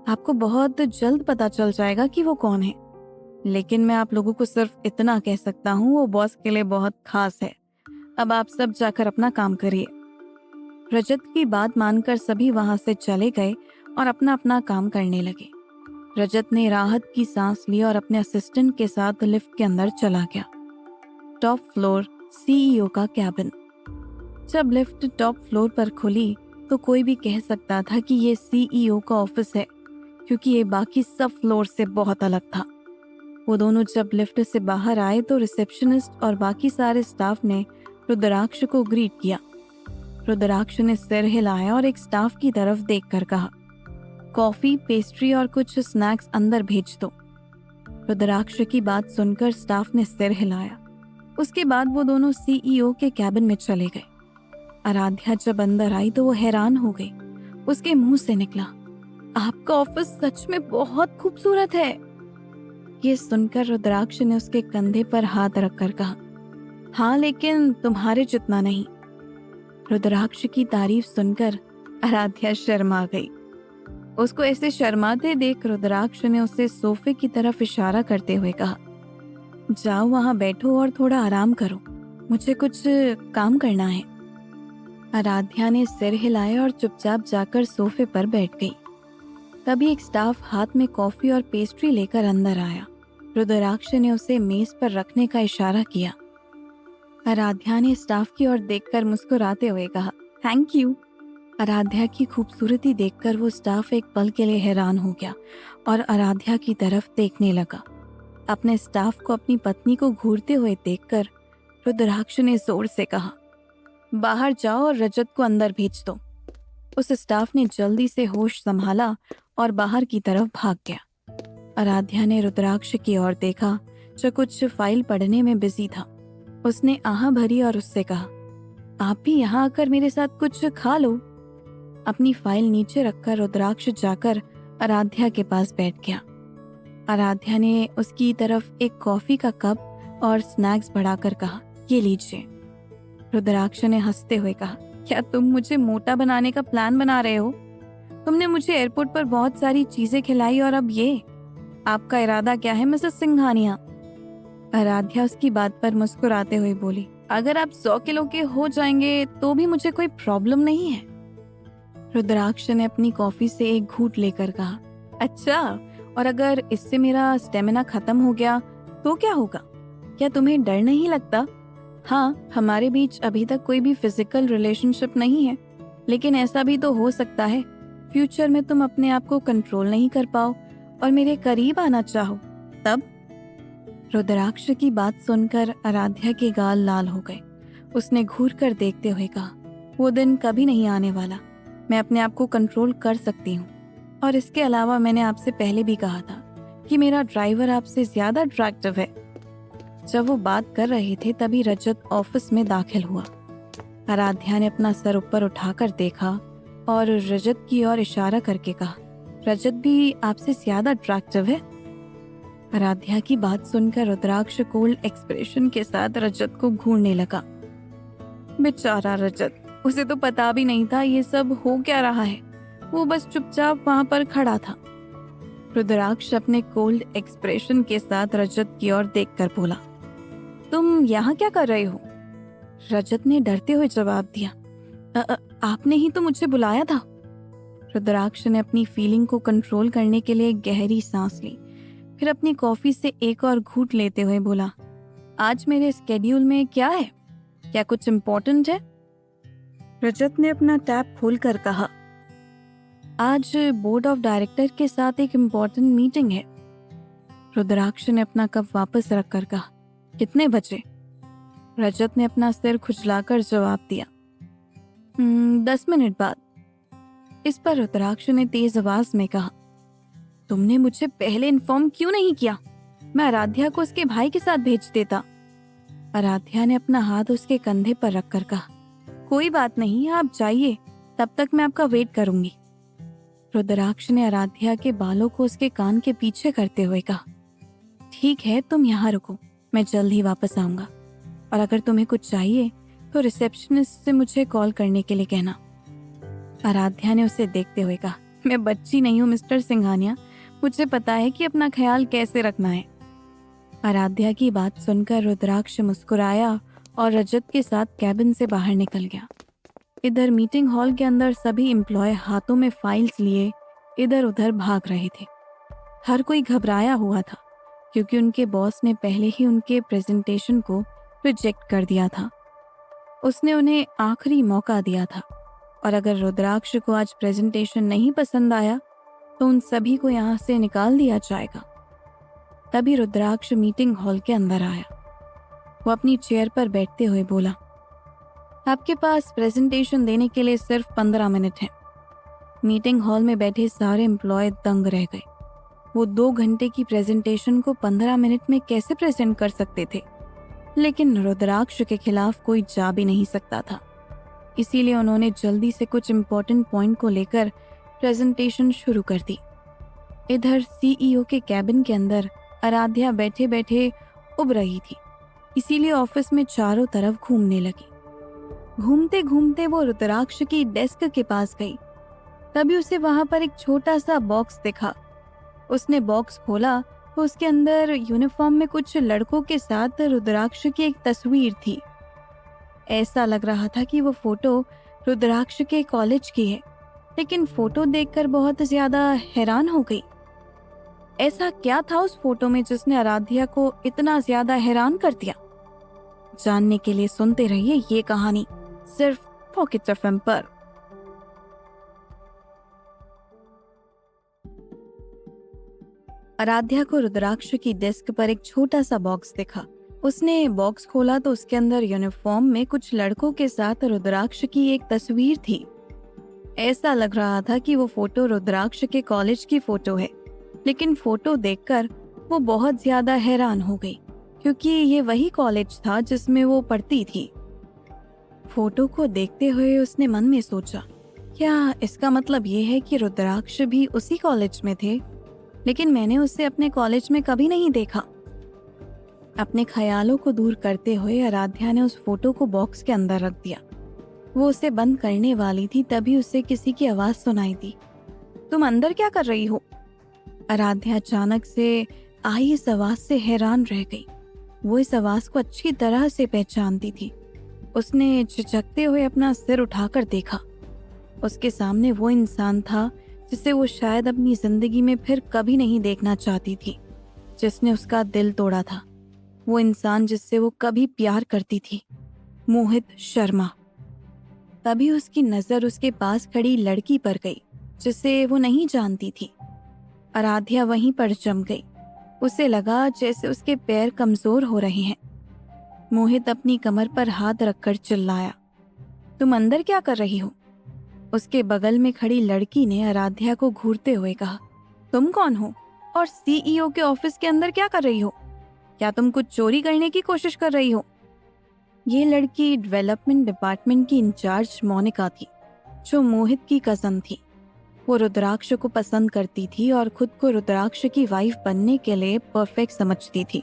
[SPEAKER 1] आपको बहुत जल्द पता चल जाएगा कि वो कौन है। लेकिन मैं आप लोगों को सिर्फ इतना कह सकता हूँ, वो बॉस के लिए बहुत खास है। अब आप सब जाकर अपना काम करिए। रजत की बात मानकर सभी वहां से चले गए और अपना अपना काम करने लगे। रजत ने राहत की सांस ली और अपने असिस्टेंट के साथ लिफ्ट के अंदर चला गया। टॉप फ्लोर, सीईओ का कैबिन। जब लिफ्ट टॉप फ्लोर पर खुली तो कोई भी कह सकता था कि ये सीईओ का ऑफिस है, क्योंकि ये बाकी सब फ्लोर से बहुत अलग था। वो दोनों जब लिफ्ट से बाहर आए तो रिसेप्शनिस्ट और बाकी सारे स्टाफ ने रुद्राक्ष को ग्रीट किया। रुद्राक्ष ने सिर हिलाया और एक स्टाफ की तरफ देखकर कहा, कॉफी, पेस्ट्री और कुछ स्नैक्स अंदर भेज दो। रुद्राक्ष की बात सुनकर स्टाफ ने सिर हिलाया। उसके बाद वो दोनों सीईओ के कैबिन में चले गए। आराध्या जब अंदर आई तो वो हैरान हो गई। उसके मुंह से निकला, आपका ऑफिस सच में बहुत खूबसूरत है। ये सुनकर रुद्राक्ष ने उसके कंधे पर हाथ रखकर कहा, हाँ लेकिन तुम्हारे जितना नहीं। रुद्राक्ष की तारीफ सुनकर आराध्या शर्मा गई। उसको ऐसे शर्माते देख रुद्राक्ष ने उसे सोफे की तरफ इशारा करते हुए कहा, जाओ वहां बैठो और थोड़ा आराम करो, मुझे कुछ काम करना है। आराध्या ने सिर हिलाया और चुपचाप जाकर सोफे पर बैठ गई। तभी एक स्टाफ हाथ में कॉफी और पेस्ट्री लेकर अंदर आया। रुद्राक्ष ने उसे मेज पर रखने का इशारा किया। आराध्या ने स्टाफ की ओर देखकर मुस्कुराते हुए कहा, थैंक यू। आराध्या की खूबसूरती देखकर वो स्टाफ एक पल के लिए हैरान हो गया और आराध्या की तरफ देखने लगा। अपने स्टाफ को अपनी पत्नी को घूरते हुए देखकर रुद्राक्ष ने जोर से कहा, बाहर जाओ और रजत को अंदर भेज दो। उस स्टाफ ने जल्दी से होश संभाला और बाहर की तरफ भाग गया। आराध्या ने रुद्राक्ष की ओर देखा जो कुछ फाइल पढ़ने में बिजी था। उसने आह भरी और उससे कहा, आप भी यहाँ आकर मेरे साथ कुछ खा लो। अपनी फाइल नीचे रखकर रुद्राक्ष जाकर आराध्या के पास बैठ गया। आराध्या ने उसकी तरफ एक कॉफी का कप और स्नैक्स बढ़ाकर कहा, ये लीजिए। रुद्राक्ष ने हंसते हुए कहा, क्या तुम मुझे मोटा बनाने का प्लान बना रहे हो? तुमने मुझे एयरपोर्ट पर बहुत सारी चीजें खिलाई और अब ये, आपका इरादा क्या है मिसेस सिंघानिया? आराध्या उसकी बात पर मुस्कुराते हुए बोली, अगर आप 100 किलो के हो जाएंगे तो भी मुझे कोई प्रॉब्लम नहीं है। रुद्राक्ष ने अपनी कॉफी से एक घूंट लेकर कहा, अच्छा, और अगर इससे मेरा स्टेमिना खत्म हो गया तो क्या होगा? क्या तुम्हें डर नहीं लगता? हाँ, हमारे बीच अभी तक कोई भी फिजिकल रिलेशनशिप नहीं है, लेकिन ऐसा भी तो हो सकता है फ्यूचर में तुम अपने आप को कंट्रोल नहीं कर पाओ और मेरे करीब आना चाहो, तब? रुद्राक्ष की बात सुनकर आराध्या के गाल लाल हो गए। उसने घूर कर देखते हुए कहा, वो दिन कभी नहीं आने वाला। मैं अपने आप को कंट्रोल कर सकती हूँ, और इसके अलावा मैंने आपसे पहले भी कहा था कि मेरा ड्राइवर आपसे ज्यादा अट्रैक्टिव है। जब वो बात कर रहे थे तभी रजत ऑफिस में दाखिल हुआ। आराध्या ने अपना सर ऊपर उठाकर देखा और रजत की ओर इशारा करके कहा, रजत भी आपसे ज्यादा अट्रैक्टिव है? आराध्या की बात सुनकर रुद्राक्ष कोल्ड एक्सप्रेशन के साथ रजत को घूरने लगा। बेचारा रजत, उसे तो पता भी नहीं था ये सब हो क्या रहा है। वो बस चुपचाप वहां पर खड़ा था। रुद्राक्ष अपने कोल्ड एक्सप्रेशन के साथ रजत की ओर देखकर बोला, तुम यहाँ क्या कर रहे हो? रजत ने डरते हुए जवाब दिया, आपने ही तो मुझे बुलाया था। रुद्राक्ष ने अपनी फीलिंग को कंट्रोल करने के लिए गहरी सांस ली, फिर अपनी कॉफी से एक और घूंट लेते हुए बोला, आज मेरे स्केड्यूल में क्या है? क्या कुछ इम्पोर्टेंट है? रजत ने अपना टैब खोलकर कहा, आज बोर्ड ऑफ डायरेक्टर के साथ एक इम्पोर्टेंट मीटिंग है। रुद्राक्ष ने अपना कप वापस रखकर कहा, कितने बजे? रजत ने अपना सिर खुजलाकर जवाब दिया, 10 मिनट बाद। इस पर रुद्राक्ष ने तेज आवाज में कहा, तुमने मुझे पहले इन्फॉर्म क्यों नहीं किया? मैं आराध्या को उसके भाई के साथ भेज देता। आराध्या ने अपना हाथ उसके कंधे पर रखकर कहा, कोई बात नहीं, आप जाइए, तब तक मैं आपका वेट करूंगी। रुद्राक्ष ने आराध्या के बालों को उसके कान के पीछे करते हुए कहा, ठीक है, तुम यहाँ रुको, मैं जल्द ही वापस आऊंगा, और अगर तुम्हें कुछ चाहिए तो रिसेप्शनिस्ट से मुझे कॉल करने के लिए कहना। आराध्या ने उसे देखते हुए कहा, मैं बच्ची नहीं हूँ मिस्टर सिंघानिया, मुझे पता है कि अपना ख्याल कैसे रखना है। आराध्या की बात सुनकर रुद्राक्ष मुस्कुराया और रजत के साथ कैबिन से बाहर निकल गया। इधर मीटिंग हॉल के अंदर सभी एम्प्लॉय हाथों में फाइल्स लिए इधर उधर भाग रहे थे। हर कोई घबराया हुआ था क्योंकि उनके बॉस ने पहले ही उनके प्रेजेंटेशन को रिजेक्ट कर दिया था। उसने उन्हें आखिरी मौका दिया था, और अगर रुद्राक्ष को आज प्रेजेंटेशन नहीं पसंद आया तो उन सभी को यहाँ से निकाल दिया जाएगा। तभी रुद्राक्ष मीटिंग हॉल के अंदर आया। वो अपनी चेयर पर बैठते हुए बोला, आपके पास प्रेजेंटेशन देने के लिए सिर्फ 15 मिनट हैं। मीटिंग हॉल में बैठे सारे एम्प्लॉय दंग रह गए। वो 2 घंटे की प्रेजेंटेशन को 15 मिनट में कैसे प्रेजेंट कर सकते थे? लेकिन रुद्राक्ष के खिलाफ कोई जा भी नहीं सकता था। इसीलिए उन्होंने जल्दी से कुछ इम्पोर्टेंट पॉइंट को लेकर प्रेजेंटेशन शुरू कर दी। इधर सीईओ के कैबिन के अंदर आराध्या बैठे बैठे उब रही थी, इसीलिए ऑफिस में चारों तरफ घूमने लगी। घूमते घूमते वो रुद्राक्ष की डेस्क के पास गई। तभी उसे वहां पर एक छोटा सा बॉक्स दिखा। उसने बॉक्स खोला तो उसके अंदर यूनिफॉर्म में कुछ लड़कों के साथ रुद्राक्ष की एक तस्वीर थी। ऐसा लग रहा था कि वो फोटो रुद्राक्ष के कॉलेज की है, लेकिन फोटो देखकर बहुत ज्यादा हैरान हो गई। ऐसा क्या था उस फोटो में जिसने आराध्या को इतना ज्यादा हैरान कर दिया? जानने के लिए सुनते रहिए ये कहानी सिर्फ पॉकेट एफएम पर। आराध्या को रुद्राक्ष की डेस्क पर एक छोटा सा बॉक्स दिखा। उसने बॉक्स खोला तो उसके अंदर यूनिफॉर्म में कुछ लड़कों के साथ रुद्राक्ष की एक तस्वीर थी। ऐसा लग रहा था कि वो फोटो रुद्राक्ष के कॉलेज की फोटो है, लेकिन फोटो देखकर वो बहुत ज्यादा हैरान हो गई, क्योंकि ये वही कॉलेज था जिसमें वो पढ़ती थी। फोटो को देखते हुए उसने मन में सोचा, क्या इसका मतलब ये है कि रुद्राक्ष भी उसी कॉलेज में थे, लेकिन मैंने उसे अपने कॉलेज में कभी नहीं देखा। अपने ख्यालों को दूर करते हुए आराध्या ने उस फोटो को बॉक्स के अंदर रख दिया। वो उसे बंद करने वाली थी, तभी उसे किसी की आवाज सुनाई दी। तुम अंदर क्या कर रही हो? आराध्या अचानक से आई इस आवाज से हैरान रह गई। वो इस आवाज को अच्छी तरह से पहचानती थी। उसने झिझकते हुए अपना सिर उठाकर देखा। उसके सामने वो इंसान था जिसे वो शायद अपनी जिंदगी में फिर कभी नहीं देखना चाहती थी, जिसने उसका दिल तोड़ा था। वो इंसान जिससे वो कभी प्यार करती थी, मोहित शर्मा। तभी उसकी नजर उसके पास खड़ी लड़की पर गई, जिसे वो नहीं जानती थी। आराध्या वहीं पर जम गई। उसे लगा जैसे उसके पैर कमजोर हो रहे हैं। मोहित अपनी कमर पर हाथ रखकर चिल्लाया, तुम अंदर क्या कर रही हो? उसके बगल में खड़ी लड़की ने आराध्या को घूरते हुए कहा, तुम कौन हो और सीईओ के ऑफिस के अंदर क्या कर रही हो? क्या तुम कुछ चोरी करने की कोशिश कर रही हो? ये लड़की डेवलपमेंट डिपार्टमेंट की इंचार्ज मोनिका थी, जो मोहित की कजन थी। वो रुद्राक्ष को पसंद करती थी और खुद को रुद्राक्ष की वाइफ बनने के लिए परफेक्ट समझती थी।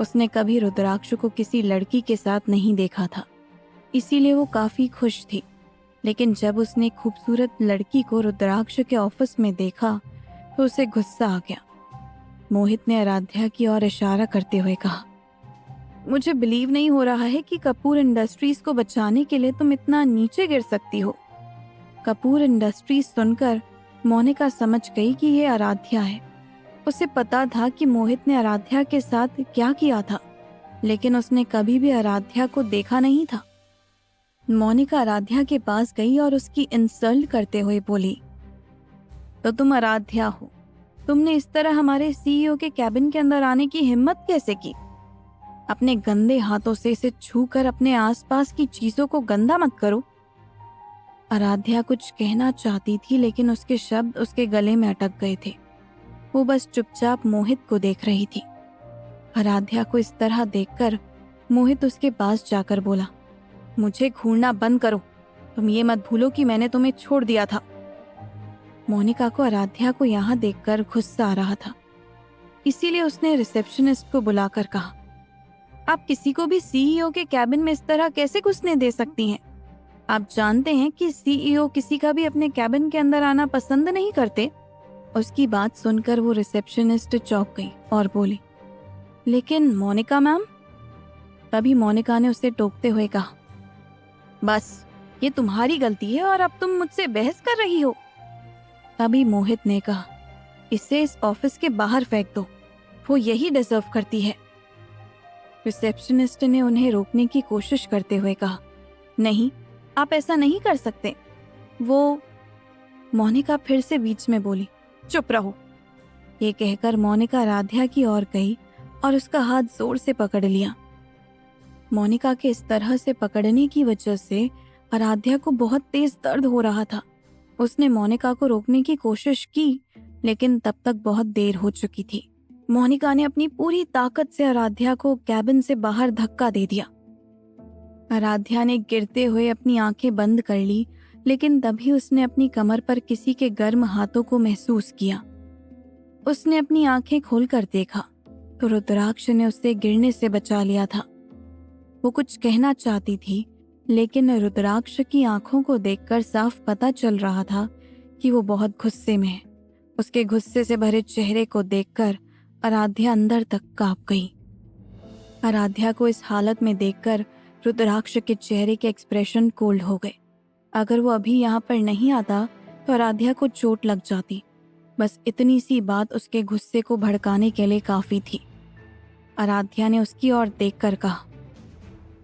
[SPEAKER 1] उसने कभी रुद्राक्ष को किसी लड़की के साथ नहीं देखा था, इसीलिए वो काफी खुश थी। लेकिन जब उसने खूबसूरत लड़की को रुद्राक्ष के ऑफिस में देखा तो उसे गुस्सा आ गया। मोहित ने आराध्या की ओर इशारा करते हुए कहा, मुझे बिलीव नहीं हो रहा है कि कपूर इंडस्ट्रीज को बचाने के लिए तुम इतना नीचे गिर सकती हो। कपूर इंडस्ट्रीज सुनकर मोनिका समझ गई कि ये आराध्या है। उसे पता था कि मोहित ने आराध्या के साथ क्या किया था, लेकिन उसने कभी भी आराध्या को देखा नहीं था। मोनिका आराध्या के पास गई और उसकी इंसल्ट करते हुए बोली, तो तुम आराध्या हो? तुमने इस तरह हमारे सीईओ के कैबिन के अंदर आने की हिम्मत कैसे की? अपने गंदे हाथों से इसे छूकर अपने आसपास की चीजों को गंदा मत करो। आराध्या कुछ कहना चाहती थी, लेकिन उसके शब्द उसके गले में अटक गए थे। वो बस चुपचाप मोहित को देख रही थी। आराध्या को इस तरह देखकर मोहित उसके पास जाकर बोला, मुझे घूरना बंद करो। तुम ये मत भूलो कि मैंने तुम्हें छोड़ दिया था। मोनिका को आराध्या को यहाँ देखकर गुस्सा आ रहा था, इसीलिए उसने रिसेप्शनिस्ट को बुलाकर कहा, आप किसी को भी सीईओ के कैबिन में इस तरह कैसे घुसने दे सकती हैं? आप जानते हैं कि सीईओ किसी का भी अपने कैबिन के अंदर आना पसंद नहीं करते। उसकी बात सुनकर वो रिसेप्शनिस्ट चौंक गई और बोली, लेकिन मोनिका मैम। तभी मोनिका ने उसे टोकते हुए कहा, बस ये तुम्हारी गलती है और अब तुम मुझसे बहस कर रही हो। तभी मोहित ने कहा, इसे इस ऑफिस के बाहर फेंक दो, वो यही डिजर्व करती है। रिसेप्शनिस्ट ने उन्हें रोकने की कोशिश करते हुए कहा, नहीं, आप ऐसा नहीं कर सकते। वो मोनिका फिर से बीच में बोली, चुप रहो। ये कहकर मोनिका आराध्या की ओर गई और उसका हाथ जोर से पकड़ लिया। मोनिका के इस तरह से पकड़ने की वजह से आराध्या को बहुत तेज दर्द हो रहा था। उसने मोनिका को रोकने की कोशिश की, लेकिन तब तक बहुत देर हो चुकी थी। मोनिका ने अपनी पूरी ताकत से आराध्या को कैबिन से बाहर धक्का दे दिया। आराध्या ने गिरते हुए अपनी आंखें बंद कर ली, लेकिन तभी उसने अपनी कमर पर किसी के गर्म हाथों को महसूस किया। उसने अपनी आंखें खोलकर देखा तो रुद्राक्ष ने उसे गिरने से बचा लिया था। वो कुछ कहना चाहती थी, लेकिन रुद्राक्ष की आंखों को देखकर साफ पता चल रहा था कि वो बहुत गुस्से में है। उसके गुस्से से भरे चेहरे को देखकर आराध्या अंदर तक कांप गई। आराध्या को इस हालत में देखकर रुद्राक्ष के चेहरे के एक्सप्रेशन कोल्ड हो गए। अगर वो अभी यहाँ पर नहीं आता तो आराध्या को चोट लग जाती। बस इतनी सी बात उसके गुस्से को भड़काने के लिए काफी थी। आराध्या ने उसकी ओर देखकर कहा,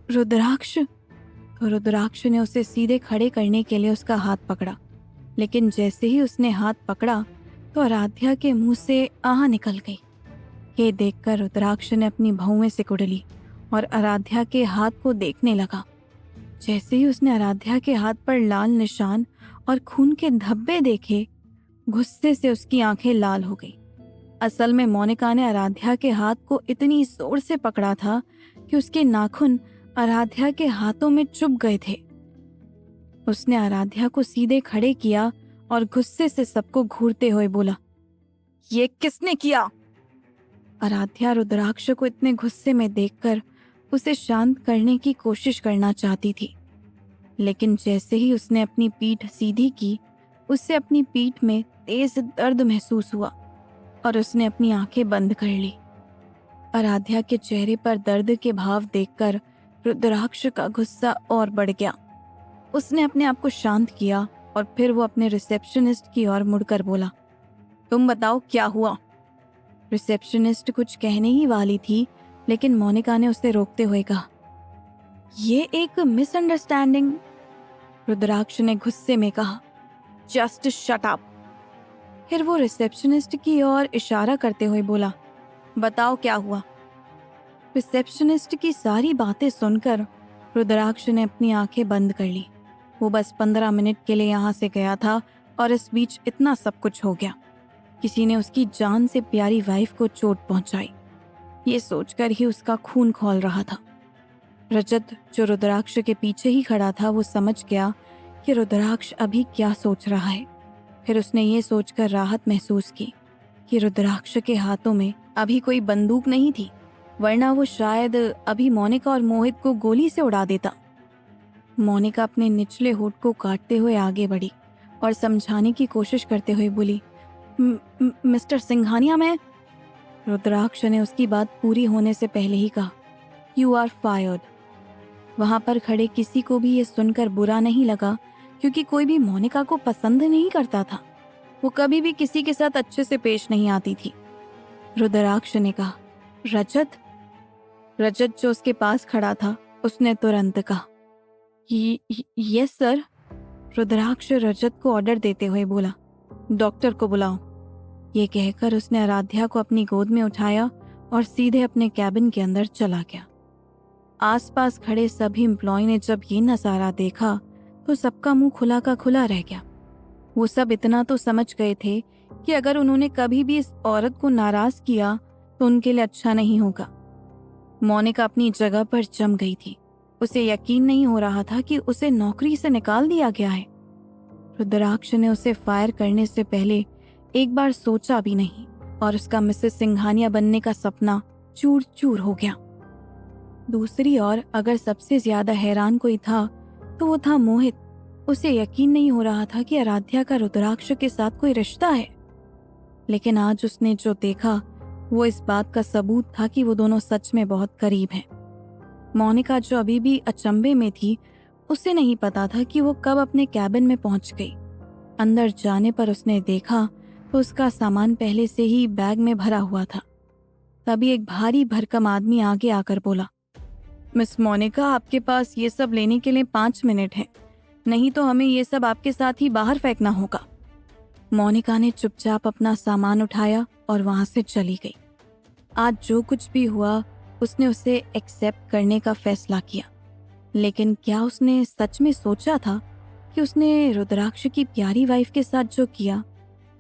[SPEAKER 1] रुद्राक्ष। तो रुद्राक्ष ने उसे सीधे खड़े करने के लिए उसका हाथ पकड़ा, लेकिन जैसे ही उसने हाथ पकड़ा तो आराध्या के मुंह से आह निकल गई। ये देखकर रुद्राक्ष ने अपनी भौवें सिकुड़ ली और आराध्या के हाथ को देखने लगा। जैसे ही उसने आराध्या के हाथ पर लाल निशान और खून के धब्बे देखे, गुस्से से उसकी आंखें लाल हो गई। असल में मोनिका ने आराध्या के हाथ को इतनी जोर से पकड़ा था कि उसके नाखून आराध्या के हाथों में चुभ गए थे। उसने आराध्या को सीधे खड़े किया और गुस्से से सबको घूरते हुए बोला, ये किसने किया? आराध्या रुद्राक्ष को इतने गुस्से में देखकर उसे शांत करने की कोशिश करना चाहती थी, लेकिन जैसे ही उसने अपनी पीठ सीधी की, उससे अपनी पीठ में तेज दर्द महसूस हुआ और उसने अपनी आंखें बंद कर ली। आराध्या के चेहरे पर दर्द के भाव देखकर रुद्राक्ष का गुस्सा और बढ़ गया। उसने अपने आप को शांत किया और फिर वो अपने रिसेप्शनिस्ट की ओर मुड़कर बोला, तुम बताओ क्या हुआ? रिसेप्शनिस्ट कुछ कहने ही वाली थी, लेकिन मोनिका ने उसे रोकते हुए कहा, ये एक मिसअंडरस्टैंडिंग। रुद्राक्ष ने गुस्से में कहा, जस्ट शट अप। फिर वो रिसेप्शनिस्ट की ओर इशारा करते हुए बोला, बताओ क्या हुआ? रिसेप्शनिस्ट की सारी बातें सुनकर रुद्राक्ष ने अपनी आंखें बंद कर ली। वो बस 15 मिनट के लिए यहाँ से गया था और इस बीच इतना सब कुछ हो गया। किसी ने उसकी जान से प्यारी वाइफ को चोट पहुंचाई। ये सोचकर ही उसका खून खौल रहा था। रजत, जो रुद्राक्ष के पीछे ही खड़ा था, वो समझ गया कि रुद्राक्ष अभी क्या सोच रहा है। फिर उसने ये सोचकर राहत महसूस की कि रुद्राक्ष के हाथों में अभी कोई बंदूक नहीं थी, वरना वो शायद अभी मोनिका और मोहित को गोली से उड़ा देता। मोनिका अपने निचले होठ को काटते हुए आगे बढ़ी और समझाने की कोशिश करते हुए बोली, मिस्टर सिंघानिया, मैं। रुद्राक्ष ने उसकी बात पूरी होने से पहले ही कहा, यू आर फायर्ड। वहां पर खड़े किसी को भी ये सुनकर बुरा नहीं लगा, क्योंकि कोई भी मोनिका को पसंद नहीं करता था। वो कभी भी किसी के साथ अच्छे से पेश नहीं आती थी। रुद्राक्ष ने कहा, रजत। रजत, जो उसके पास खड़ा था, उसने तुरंत कहा, यस सर। रुद्राक्ष रजत को ऑर्डर देते हुए बोला, डॉक्टर को बुलाओ। ये कहकर उसने आराध्या को अपनी गोद में उठाया और सीधे अपने कैबिन के अंदर चला गया। आसपास खड़े सभी एम्प्लॉय ने जब ये नजारा देखा तो सबका मुंह खुला का खुला रह गया। वो सब इतना तो समझ गए थे कि अगर उन्होंने कभी भी इस औरत को नाराज किया तो उनके लिए अच्छा नहीं होगा। मोनिका अपनी जगह पर जम गई थी। उसे यकीन नहीं हो रहा था कि उसे नौकरी से निकाल दिया गया है। रुद्राक्ष ने उसे फायर करने से पहले एक बार सोचा भी नहीं और उसका मिसेस सिंघानिया बनने का सपना चूर चूर हो गया। दूसरी ओर अगर सबसे ज्यादा हैरान कोई था तो वो था मोहित। उसे यकीन नहीं हो रहा था कि आराध्या का रुद्राक्ष के साथ कोई रिश्ता है, लेकिन आज उसने जो देखा वो इस बात का सबूत था कि वो दोनों सच में बहुत करीब हैं। मोनिका, जो अभी भी अचंभे में थी, उसे नहीं पता था कि वो कब अपने कैबिन में पहुंच गई। अंदर जाने पर उसने देखा तो उसका सामान पहले से ही बैग में भरा हुआ था। तभी एक भारी भरकम आदमी आगे आकर बोला, मिस मोनिका, आपके पास ये सब लेने के लिए 5 मिनट हैं, नहीं तो हमें ये सब आपके साथ ही बाहर फेंकना होगा। मोनिका ने चुपचाप अपना सामान उठाया और वहां से चली गई। आज जो कुछ भी हुआ उसने उसे एक्सेप्ट करने का फैसला किया। लेकिन क्या उसने सच में सोचा था कि उसने रुद्राक्ष की प्यारी वाइफ के साथ जो किया,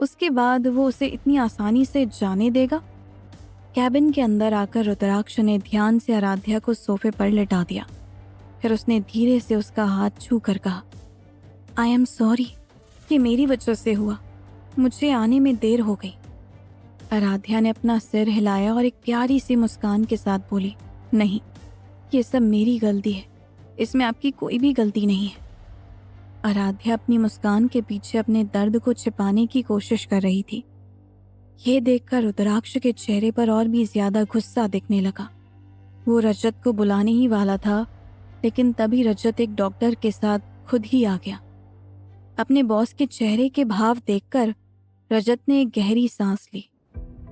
[SPEAKER 1] उसके बाद वो उसे इतनी आसानी से जाने देगा? कैबिन के अंदर आकर रुद्राक्ष ने ध्यान से आराध्या को सोफे पर लिटा दिया। फिर उसने धीरे से उसका हाथ छू कर कहा, आई एम सॉरी, ये मेरी वजह से हुआ, मुझे आने में देर हो गई। आराध्या ने अपना सिर हिलाया और एक प्यारी सी मुस्कान के साथ बोली, नहीं, ये सब मेरी गलती है, इसमें आपकी कोई भी गलती नहीं है। आराध्या अपनी मुस्कान के पीछे अपने दर्द को छिपाने की कोशिश कर रही थी। ये देखकर रुद्राक्ष के चेहरे पर और भी ज्यादा गुस्सा दिखने लगा। वो रजत को बुलाने ही वाला था, लेकिन तभी रजत एक डॉक्टर के साथ खुद ही आ गया। अपने बॉस के चेहरे के भाव देखकर रजत ने एक गहरी सांस ली।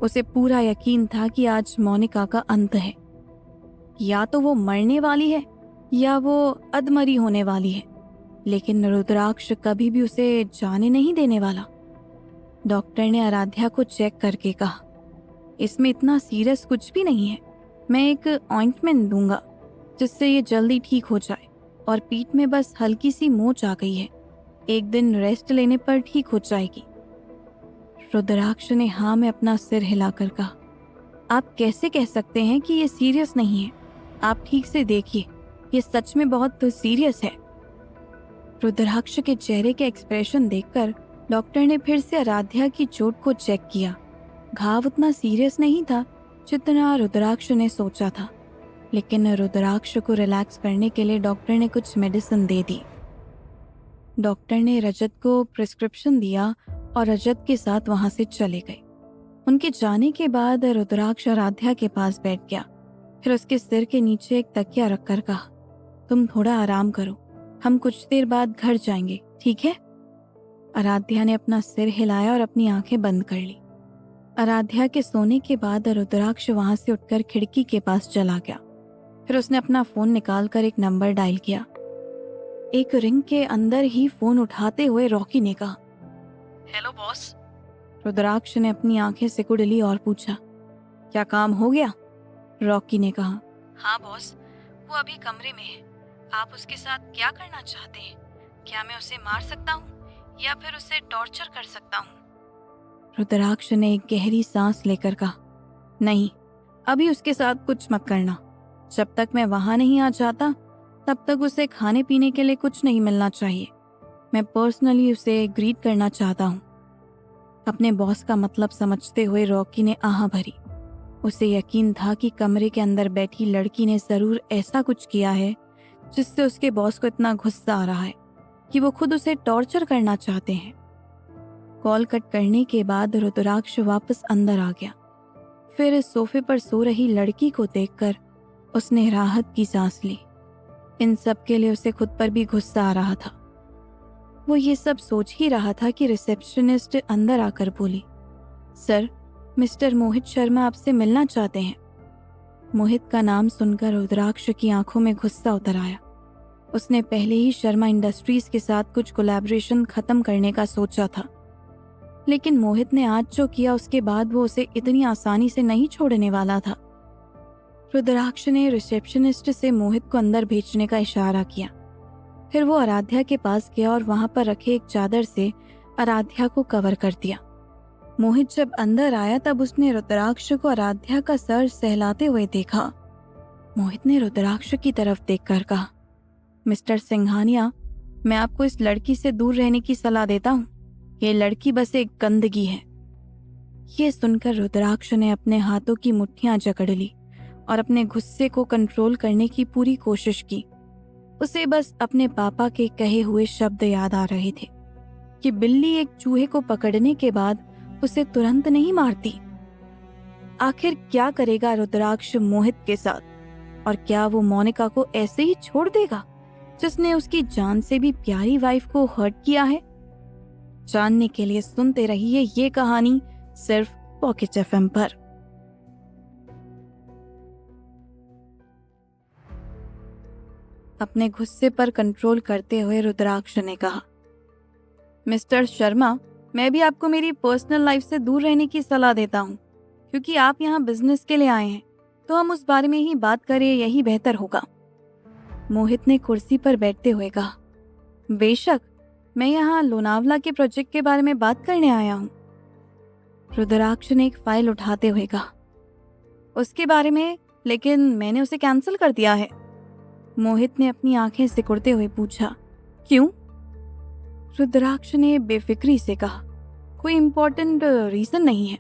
[SPEAKER 1] उसे पूरा यकीन था कि आज मोनिका का अंत है। या तो वो मरने वाली है या वो अधमरी होने वाली है, लेकिन रुद्राक्ष कभी भी उसे जाने नहीं देने वाला। डॉक्टर ने आराध्या को चेक करके कहा, इसमें इतना सीरियस कुछ भी नहीं है, मैं एक ऑइंटमेंट दूंगा जिससे ये जल्दी ठीक हो जाए, और पीठ में बस हल्की सी मोच आ गई है, एक दिन रेस्ट लेने पर ठीक हो जाएगी। रुद्राक्ष ने हाँ में अपना सिर हिलाकर कहा, आप कैसे कह सकते हैं कि ये सीरियस नहीं है? आप ठीक से देखिए, ये सच में बहुत सीरियस है। रुद्राक्ष के चेहरे के एक्सप्रेशन देखकर डॉक्टर ने फिर से आराध्या की चोट को चेक किया। घाव उतना सीरियस नहीं था जितना रुद्राक्ष ने सोचा था, लेकिन रुद्राक्ष को रिलैक्स करने के लिए डॉक्टर ने कुछ मेडिसिन दे दी। डॉक्टर ने रजत को प्रिस्क्रिप्शन दिया और रजत के साथ वहां से चले गए। उनके जाने के बाद रुद्राक्ष आराध्या के पास बैठ गया। फिर उसके सिर के नीचे एक तकिया रखकर कहा, तुम थोड़ा आराम करो, हम कुछ देर बाद घर जाएंगे, ठीक है? आराध्या ने अपना सिर हिलाया और अपनी आंखें बंद कर ली। आराध्या के सोने के बाद रुद्राक्ष वहां से उठकर खिड़की के पास चला गया। फिर उसने अपना फोन निकालकर एक नंबर डायल किया। एक रिंग के अंदर ही फोन उठाते हुए रॉकी ने कहा, हेलो बॉस। रुद्राक्ष ने अपनी आंखें सिकुड़ ली और पूछा, क्या काम हो गया? रॉकी ने कहा, हाँ बॉस, वो अभी कमरे में है, आप उसके साथ क्या करना चाहते हैं? क्या मैं उसे मार सकता हूँ या फिर उसे टॉर्चर कर सकता हूँ? रुद्राक्ष ने एक गहरी सांस लेकर कहा, नहीं, अभी उसके साथ कुछ मत करना। जब तक मैं वहां नहीं आ जाता तब तक उसे खाने पीने के लिए कुछ नहीं मिलना चाहिए। मैं पर्सनली उसे ग्रीट करना चाहता हूँ। अपने बॉस का मतलब समझते हुए रॉकी ने आह भरी। उसे यकीन था कि कमरे के अंदर बैठी लड़की ने जरूर ऐसा कुछ किया है जिससे उसके बॉस को इतना गुस्सा आ रहा है कि वो खुद उसे टॉर्चर करना चाहते हैं। कॉल कट करने के बाद रुद्राक्ष वापस अंदर आ गया। फिर इस सोफे पर सो रही लड़की को देखकर उसने राहत की सांस ली। इन सब के लिए उसे खुद पर भी गुस्सा आ रहा था। वो ये सब सोच ही रहा था कि रिसेप्शनिस्ट अंदर आकर बोली, सर, मिस्टर मोहित शर्मा आपसे मिलना चाहते हैं। मोहित का नाम सुनकर रुद्राक्ष की आंखों में गुस्सा उतर आया। उसने पहले ही शर्मा इंडस्ट्रीज के साथ कुछ कोलैबोरेशन खत्म करने का सोचा था, लेकिन मोहित ने आज जो किया उसके बाद वो उसे इतनी आसानी से नहीं छोड़ने वाला था। रुद्राक्ष ने रिसेप्शनिस्ट से मोहित को अंदर भेजने का इशारा किया। फिर वो आराध्या के पास गया और वहां पर रखे एक चादर से आराध्या को कवर कर दिया। मोहित जब अंदर आया तब उसने रुद्राक्ष को आराध्या का सर सहलाते हुए देखा। मोहित ने रुद्राक्ष की तरफ देखकर कहा, मिस्टर सिंघानिया, मैं आपको इस लड़की से दूर रहने की सलाह देता हूँ। ये लड़की बस एक गंदगी है। ये सुनकर रुद्राक्ष ने अपने हाथों की मुट्ठियां जकड़ ली और अपने गुस्से को कंट्रोल करने की पूरी कोशिश की। उसे बस अपने पापा के कहे हुए शब्द याद आ रहे थे कि बिल्ली एक चूहे को पकड़ने के बाद उसे तुरंत नहीं मारती। आखिर क्या करेगा रुद्राक्ष मोहित के साथ, और क्या वो मोनिका को ऐसे ही छोड़ देगा जिसने उसकी जान से भी प्यारी वाइफ को हर्ट किया है? जानने के लिए सुनते रहिए ये कहानी सिर्फ पॉकेट एफएम पर। अपने गुस्से पर कंट्रोल करते हुए रुद्राक्ष ने कहा, मिस्टर शर्मा, मैं भी आपको मेरी पर्सनल लाइफ से दूर रहने की सलाह देता हूँ, क्योंकि आप यहाँ बिजनेस के लिए आए हैं। तो हम उस बारे में ही बात करें, यही बेहतर होगा। मोहित ने कुर्सी पर बैठते हुए कहा, बेशक, मैं यहाँ लोनावला के प्रोजेक्ट के बारे में बात करने आया हूँ। रुद्राक्ष ने एक फाइल उठाते हुए कहा, उसके बारे में? लेकिन मैंने उसे कैंसिल कर दिया है। मोहित ने अपनी आंखें सिकुड़ते हुए पूछा, क्यों? रुद्राक्ष ने बेफिक्री से कहा, कोई इम्पोर्टेंट रीजन नहीं है।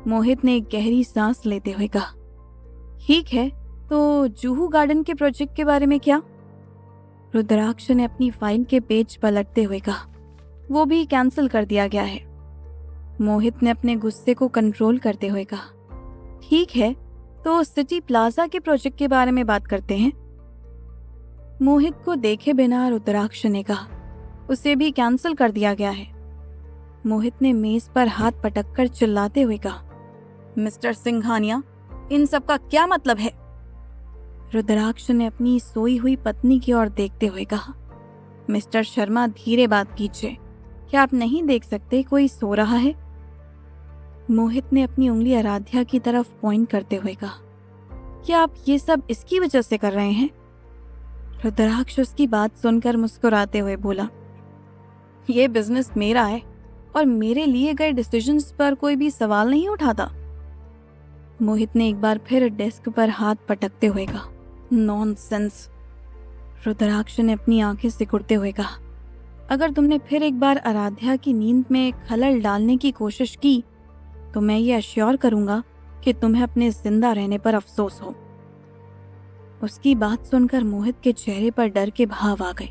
[SPEAKER 1] मोहित ने एक गहरी सांस लेते हुए कहा, ठीक है, तो जूहू गार्डन के प्रोजेक्ट के बारे में क्या? रुद्राक्ष ने अपनी फाइल के पेज पलटते हुए कहा, वो भी कैंसिल कर दिया गया है। मोहित ने अपने गुस्से को कंट्रोल करते हुए कहा, ठीक है, तो सिटी प्लाजा के प्रोजेक्ट के बारे में बात करते हैं। मोहित को देखे बिना रुद्राक्ष ने कहा, उसे भी कैंसिल कर दिया गया है। मोहित ने मेज पर हाथ पटककर चिल्लाते हुए कहा, मिस्टर सिंघानिया, इन सब का क्या मतलब है? रुद्राक्ष ने अपनी सोई हुई पत्नी की ओर देखते हुए कहा, मिस्टर शर्मा, धीरे बात कीजिए। क्या आप नहीं देख सकते कोई सो रहा है? मोहित ने अपनी उंगली आराध्या की तरफ पॉइंट करते हुए कहा, क्या आप ये सब इसकी वजह से कर रहे हैं? रुद्राक्ष उसकी बात सुनकर मुस्कुराते हुए बोला, ये बिजनेस मेरा है और मेरे लिए गए डिसीजंस पर कोई भी सवाल नहीं उठाता। मोहित ने एक बार फिर डेस्क पर हाथ पटकते हुए कहा, नॉनसेंस। रुद्राक्ष ने अपनी आंखें सिकुड़ते हुए कहा, अगर तुमने फिर एक बार आराध्या की नींद में खलल डालने की कोशिश की तो मैं ये अश्योर करूंगा कि तुम्हें अपने जिंदा रहने पर अफसोस हो। उसकी बात सुनकर मोहित के चेहरे पर डर के भाव आ गए।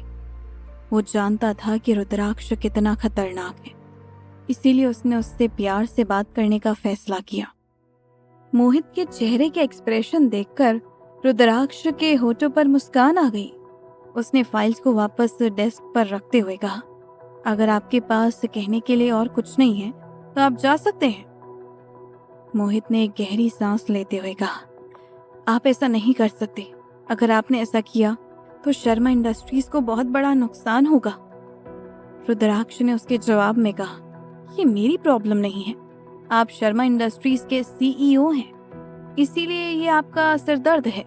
[SPEAKER 1] वो जानता था कि रुद्राक्ष कितना खतरनाक है, इसीलिए उसने उससे प्यार से बात करने का फैसला किया। मोहित के चेहरे के एक्सप्रेशन देखकर रुद्राक्ष के होठों पर मुस्कान आ गई। उसने फाइल्स को वापस डेस्क पर रखते हुए कहा, अगर आपके पास कहने के लिए और कुछ नहीं है तो आप जा सकते हैं। मोहित ने एक गहरी सांस लेते हुए कहा, आप ऐसा नहीं कर सकते। अगर आपने ऐसा किया तो शर्मा इंडस्ट्रीज को बहुत बड़ा नुकसान होगा। रुद्राक्ष ने उसके जवाब में कहा, ये मेरी प्रॉब्लम नहीं है। आप शर्मा इंडस्ट्रीज के सीईओ हैं, इसीलिए ये आपका सिरदर्द है।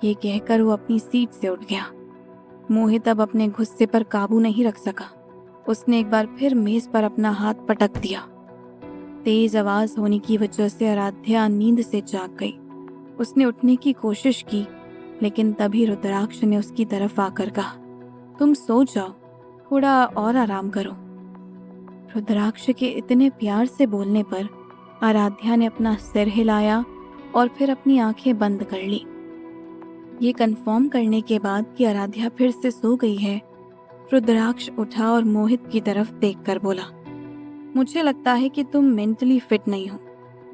[SPEAKER 1] ये कहकर वो अपनी सीट से उठ गया। मोहित अब अपने गुस्से पर काबू नहीं रख सका। उसने एक बार फिर मेज पर अपना हाथ पटक दिया। तेज आवाज होने की वजह से आराध्या नींद से जाग गई। उसने उठने की कोशिश की, लेकिन तभी रुद्राक्ष ने उसकी तरफ आकर कहा, तुम सो जाओ, थोड़ा और आराम करो। रुद्राक्ष के इतने प्यार से बोलने पर आराध्या ने अपना सिर हिलाया और फिर अपनी आंखें बंद कर ली। ये कंफर्म करने के बाद कि आराध्या फिर से सो गई है, रुद्राक्ष उठा और मोहित की तरफ देखकर बोला, मुझे लगता है कि तुम मेंटली फिट नहीं हो।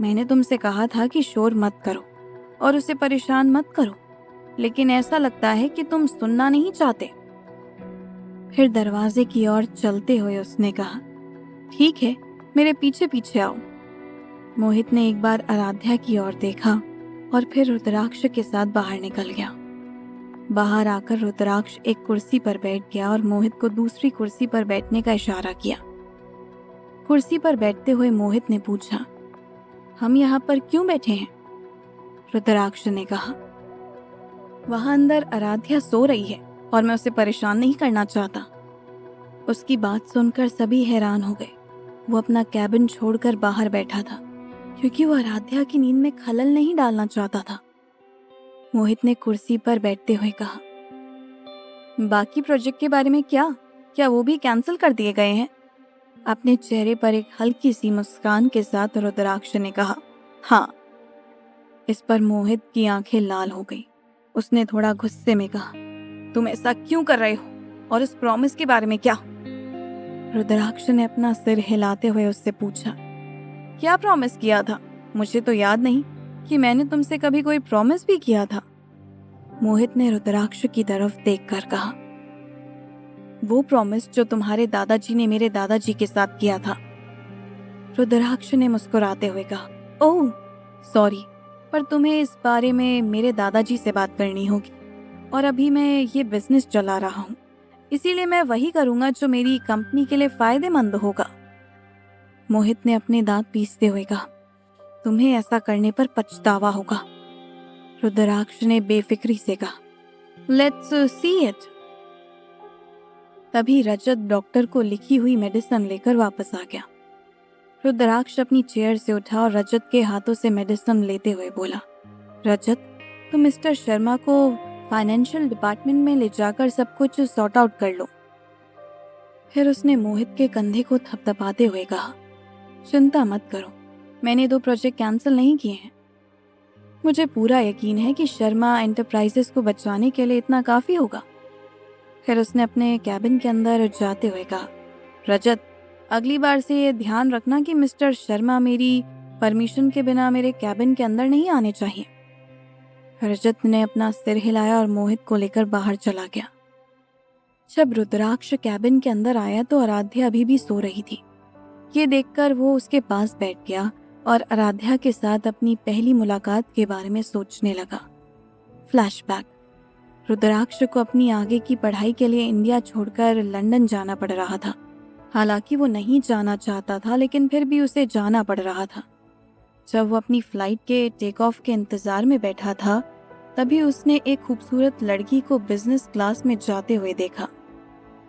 [SPEAKER 1] मैंने तुमसे कहा था कि शोर मत करो और उसे परेशान मत करो, लेकिन ऐसा लगता है कि तुम सुनना नहीं चाहते। फिर दरवाजे की ओर चलते हुए उसने कहा, ठीक है, मेरे पीछे पीछे आओ। मोहित ने एक बार आराध्या की ओर देखा और फिर रुद्राक्ष के साथ बाहर निकल गया। बाहर आकर रुद्राक्ष एक कुर्सी पर बैठ गया और मोहित को दूसरी कुर्सी पर बैठने का इशारा किया। कुर्सी पर बैठते हुए मोहित ने पूछा, हम यहाँ पर क्यों बैठे हैं? रुद्राक्ष ने कहा, वहां अंदर आराध्या सो रही है और मैं उसे परेशान नहीं करना चाहता। उसकी बात सुनकर सभी हैरान हो गए। वो अपना कैबिन छोड़कर बाहर बैठा था क्योंकि वो आराध्या की नींद में खलल नहीं डालना चाहता था। मोहित ने कुर्सी पर बैठते हुए कहा, बाकी प्रोजेक्ट के बारे में क्या वो भी कैंसिल कर दिए गए हैं? अपने चेहरे पर एक हल्की सी मुस्कान के साथ रुद्राक्ष ने कहा, हाँ। इस पर मोहित की आंखें लाल हो गई। उसने थोड़ा गुस्से में कहा, तुम ऐसा क्यों कर रहे हो और इस प्रॉमिस के बारे में क्या? रुद्राक्ष ने अपना सिर हिलाते हुए उससे पूछा, क्या प्रॉमिस किया था? मुझे तो याद नहीं कि मैंने तुमसे कभी कोई प्रॉमिस भी किया था। मोहित ने रुद्राक्ष की तरफ देखकर कहा, वो प्रॉमिस जो तुम्हारे दादाजी ने मेरे दादाजी के साथ किया था। रुद्राक्ष ने मुस्कुराते हुए कहा, ओह सॉरी, पर तुम्हें इस बारे में मेरे दादाजी से बात करनी होगी और अभी मैं ये बिजनेस चला रहा हूँ, इसीलिए मैं वही करूँगा जो मेरी कंपनी के लिए फायदेमंद होगा। मोहित ने अपने दांत पीसते हुए कहा, तुम्हें ऐसा करने पर पछतावा होगा, रुद्राक्ष ने बेफिक्री से कहा। Let's see it. तभी रजत डॉक्टर को लिखी हुई मेडिसिन लेकर वापस आ गया। रुद्राक्ष अपनी चेयर से उठा और रजत के हाथों से मेडिसिन लेते हुए बोला, रजत, तुम मिस्टर शर्मा को फाइनेंशियल डिपार्टमेंट में ले जाकर सब कुछ सॉर्ट आउट कर लो। फिर उसने मोहित के कंधे को थपथपाते हुए कहा, चिंता मत करो, मैंने 2 प्रोजेक्ट कैंसिल नहीं किए हैं। मुझे पूरा यकीन है कि शर्मा एंटरप्राइजेस को बचाने के लिए इतना काफी होगा। फिर उसने अपने कैबिन के अंदर जाते हुए कहा, रजत, अगली बार से ये ध्यान रखना कि मिस्टर शर्मा मेरी परमिशन के बिना मेरे कैबिन के अंदर नहीं आने चाहिए। रजत ने अपना सिर हिलाया और मोहित को लेकर बाहर चला गया। जब रुद्राक्ष कैबिन के अंदर आया तो आराध्या अभी भी सो रही थी। ये देखकर वो उसके पास बैठ गया और आराध्या के साथ अपनी पहली मुलाकात के बारे में सोचने लगा। फ्लैशबैक। रुद्राक्ष को अपनी आगे की पढ़ाई के लिए इंडिया छोड़कर लंदन जाना पड़ रहा था। हालांकि वो नहीं जाना चाहता था, लेकिन फिर भी उसे जाना पड़ रहा था। जब वो अपनी फ्लाइट के टेक ऑफ के इंतजार में बैठा था, तभी उसने एक खूबसूरत लड़की को बिजनेस क्लास में जाते हुए देखा।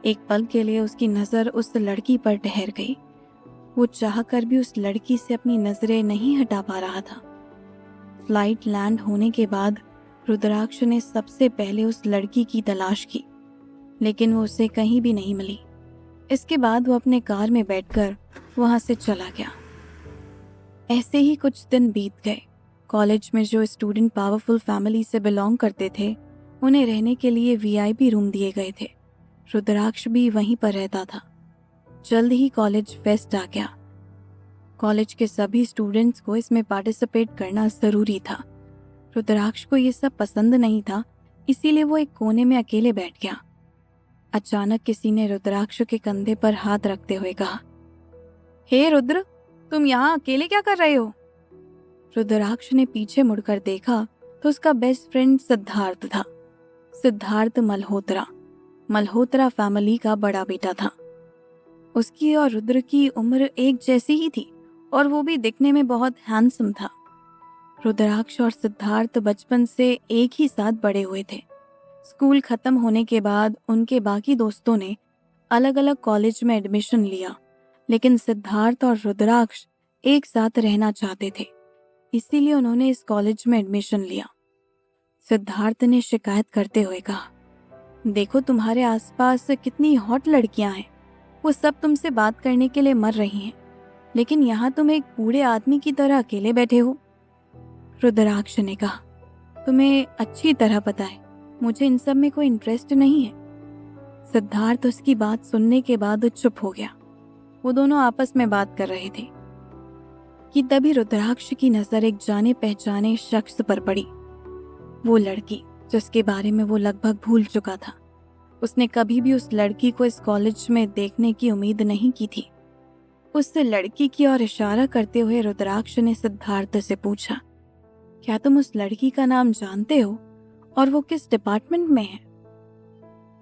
[SPEAKER 1] एक पल के लिए उसकी नजर उस लड़की पर ठहर गई। वो चाहकर भी उस लड़की से अपनी नजरें नहीं हटा पा रहा था। फ्लाइट लैंड होने के बाद रुद्राक्ष ने सबसे पहले उस लड़की की तलाश की, लेकिन वो उसे कहीं भी नहीं मिली। इसके बाद वो अपने कार में बैठकर वहां से चला गया। ऐसे ही कुछ दिन बीत गए। कॉलेज में जो स्टूडेंट पावरफुल फैमिली से बिलोंग करते थे, उन्हें रहने के लिए वीआईपी रूम दिए गए थे। रुद्राक्ष भी वहीं पर रहता था। जल्द ही कॉलेज फेस्ट आ गया। कॉलेज के सभी स्टूडेंट्स को इसमें पार्टिसिपेट करना जरूरी था। रुद्राक्ष को ये सब पसंद नहीं था, इसीलिए वो एक कोने में अकेले बैठ गया। अचानक किसी ने रुद्राक्ष के कंधे पर हाथ रखते हुए कहा, हे रुद्र, तुम यहाँ अकेले क्या कर रहे हो? रुद्राक्ष ने पीछे मुड़कर देखा तो उसका बेस्ट फ्रेंड सिद्धार्थ था। सिद्धार्थ मल्होत्रा फैमिली का बड़ा बेटा था। उसकी और रुद्र की उम्र एक जैसी ही थी और वो भी दिखने में बहुत हैंडसम था। रुद्राक्ष और सिद्धार्थ बचपन से एक ही साथ बड़े हुए थे। स्कूल खत्म होने के बाद उनके बाकी दोस्तों ने अलग अलग कॉलेज में एडमिशन लिया, लेकिन सिद्धार्थ और रुद्राक्ष एक साथ रहना चाहते थे, इसीलिए उन्होंने इस कॉलेज में एडमिशन लिया। सिद्धार्थ ने शिकायत करते हुए कहा, देखो तुम्हारे आसपास कितनी हॉट लड़कियां हैं, वो सब तुमसे बात करने के लिए मर रही हैं, लेकिन यहाँ तुम एक बूढ़े आदमी की तरह अकेले बैठे हो। रुद्राक्ष ने कहा, तुम्हें अच्छी तरह पता है मुझे इन सब में कोई इंटरेस्ट नहीं है। सिद्धार्थ उसकी बात सुनने के बाद चुप हो गया। वो दोनों आपस में बात कर रहे थे कि तभी रुद्राक्ष की नजर एक जाने पहचाने शख्स पर पड़ी। वो लड़की जिसके बारे में वो लगभग भूल चुका था। उसने कभी भी उस लड़की को इस कॉलेज में देखने की उम्मीद नहीं की थी। उस लड़की की ओर इशारा करते हुए रुद्राक्ष ने सिद्धार्थ से पूछा, क्या तुम उस लड़की का नाम जानते हो और वो किस डिपार्टमेंट में है?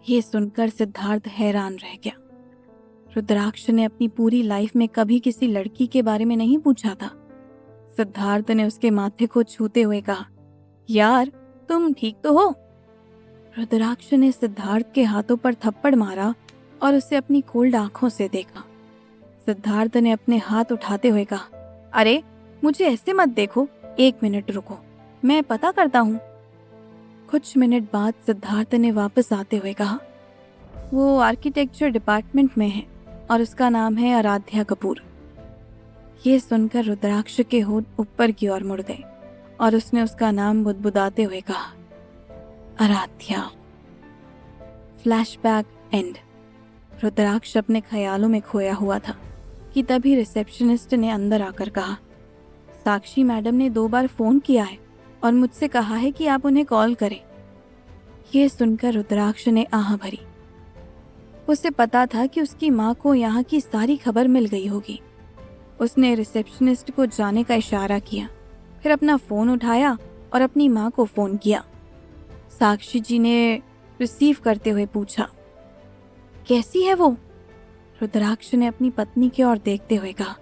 [SPEAKER 1] ये सुनकर सिद्धार्थ हैरान रह गया। रुद्राक्ष ने अपनी पूरी लाइफ में कभी किसी लड़की के बारे में नहीं पूछा था। सिद्धार्थ ने उसके माथे को छूते हुए कहा, यार तुम ठीक तो हो? रुद्राक्ष ने सिद्धार्थ के हाथों पर थप्पड़ मारा और उसे अपनी कोल्ड आंखों से देखा। सिद्धार्थ ने अपने हाथ उठाते हुए कहा, अरे मुझे ऐसे मत देखो, 1 मिनट रुको, मैं पता करता हूँ। कुछ मिनट बाद सिद्धार्थ ने वापस आते हुए कहा, वो आर्किटेक्चर डिपार्टमेंट में है और उसका नाम है आराध्या कपूर। ये सुनकर रुद्राक्ष के होठ ऊपर की ओर मुड़ गए और उसने उसका नाम बुदबुदाते हुए कहा, आराध्या। Flashback and. रुद्राक्ष अपने ख्यालों में खोया हुआ था कि तभी रिसेप्शनिस्ट ने अंदर आकर कहा, साक्षी मैडम ने 2 बार फोन किया है और मुझसे कहा है कि आप उन्हें कॉल करें। ये सुनकर रुद्राक्ष ने आह भरी। उसे पता था कि उसकी माँ को यहाँ की सारी खबर मिल गई होगी। उसने रिसेप्शनिस्ट को जाने का इशारा किया, फिर अपना फोन उठाया और अपनी माँ को फोन किया। साक्षी जी ने रिसीव करते हुए पूछा, कैसी है वो? रुद्राक्ष ने अपनी पत्नी की ओर देखते हुए कहा,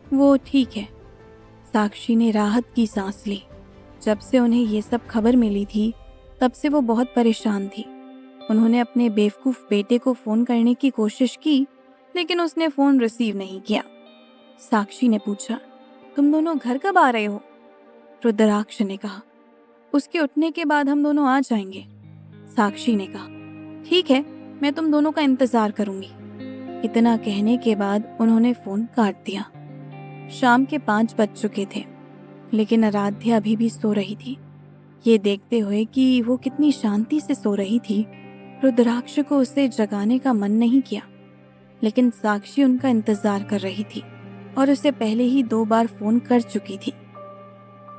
[SPEAKER 1] वो ठीक है। साक्षी ने राहत की सांस ली। जब से उन्हें ये सब खबर मिली थी तब से वो बहुत परेशान थी। उन्होंने अपने बेवकूफ़ बेटे को फ़ोन करने की कोशिश की, लेकिन उसने फ़ोन रिसीव नहीं किया। साक्षी ने पूछा, तुम दोनों घर कब आ रहे हो? रुद्राक्ष ने कहा, उसके उठने के बाद हम दोनों आ जाएंगे। साक्षी ने कहा, ठीक है, मैं तुम दोनों का इंतज़ार करूंगी। इतना कहने के बाद उन्होंने फ़ोन काट दिया। शाम के 5 बज चुके थे, लेकिन आराध्या अभी भी सो रही थी। ये देखते हुए कि वो कितनी शांति से सो रही थी, रुद्राक्ष को उसे जगाने का मन नहीं किया। लेकिन साक्षी उनका इंतजार कर रही थी और उसे पहले ही 2 बार फोन कर चुकी थी।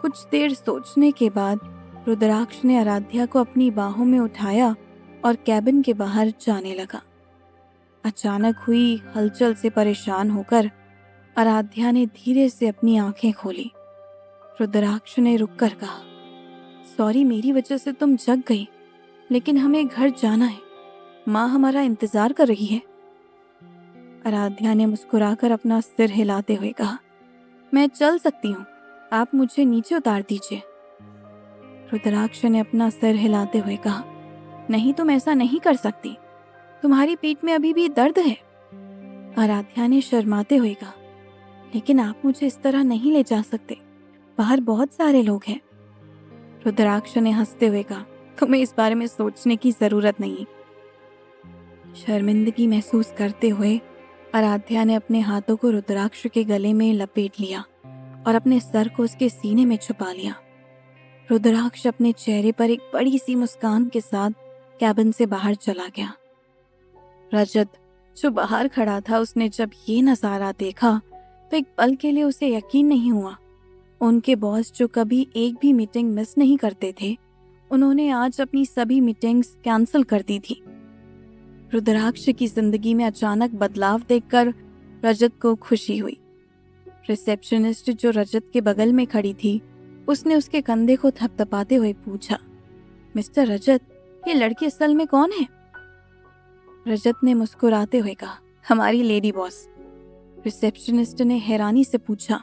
[SPEAKER 1] कुछ देर सोचने के बाद रुद्राक्ष ने आराध्या को अपनी बाहों में उठाया और कैबिन के बाहर जाने लगा। अचानक हुई हलचल से परेशान होकर आराध्या ने धीरे से अपनी आंखें खोली। रुद्राक्ष ने रुककर कहा, सॉरी, मेरी वजह से तुम जग गई, लेकिन हमें घर जाना है। माँ हमारा इंतजार कर रही है। आराध्या ने मुस्कुराकर अपना सिर हिलाते हुए कहा, मैं चल सकती हूँ, आप मुझे नीचे उतार दीजिए। रुद्राक्ष ने अपना सिर हिलाते हुए कहा, नहीं, तुम ऐसा नहीं कर सकती, तुम्हारी पीठ में अभी भी दर्द है। आराध्या ने शर्माते हुए कहा, लेकिन आप मुझे इस तरह नहीं ले जा सकते, बाहर बहुत सारे लोग हैं। रुद्राक्ष ने हंसते हुए कहा, तुम्हें इस बारे में सोचने की जरूरत नहीं। शर्मिंदगी महसूस करते हुए आराध्या ने अपने हाथों को रुद्राक्ष के गले में लपेट लिया और अपने सर को उसके सीने में छुपा लिया। रुद्राक्ष अपने चेहरे पर एक बड़ी सी मुस्कान के साथ कैबिन से बाहर चला गया। रजत, जो बाहर खड़ा था, उसने जब ये नजारा देखा तो एक पल के लिए उसे यकीन नहीं हुआ। उनके बॉस, जो कभी एक भी मीटिंग मिस नहीं करते थे, उन्होंने आज अपनी सभी मीटिंग्स कैंसिल कर दी थी। रुद्राक्ष की जिंदगी में अचानक बदलाव देखकर रजत को खुशी हुई। रिसेप्शनिस्ट, जो रजत के बगल में खड़ी थी, उसने उसके कंधे को थपथपाते हुए पूछा, मिस्टर रजत, ये लड़की असल में कौन है? रजत ने मुस्कुराते हुए कहा, हमारी लेडी बॉस। रिसेप्शनिस्ट ने हैरानी से पूछा,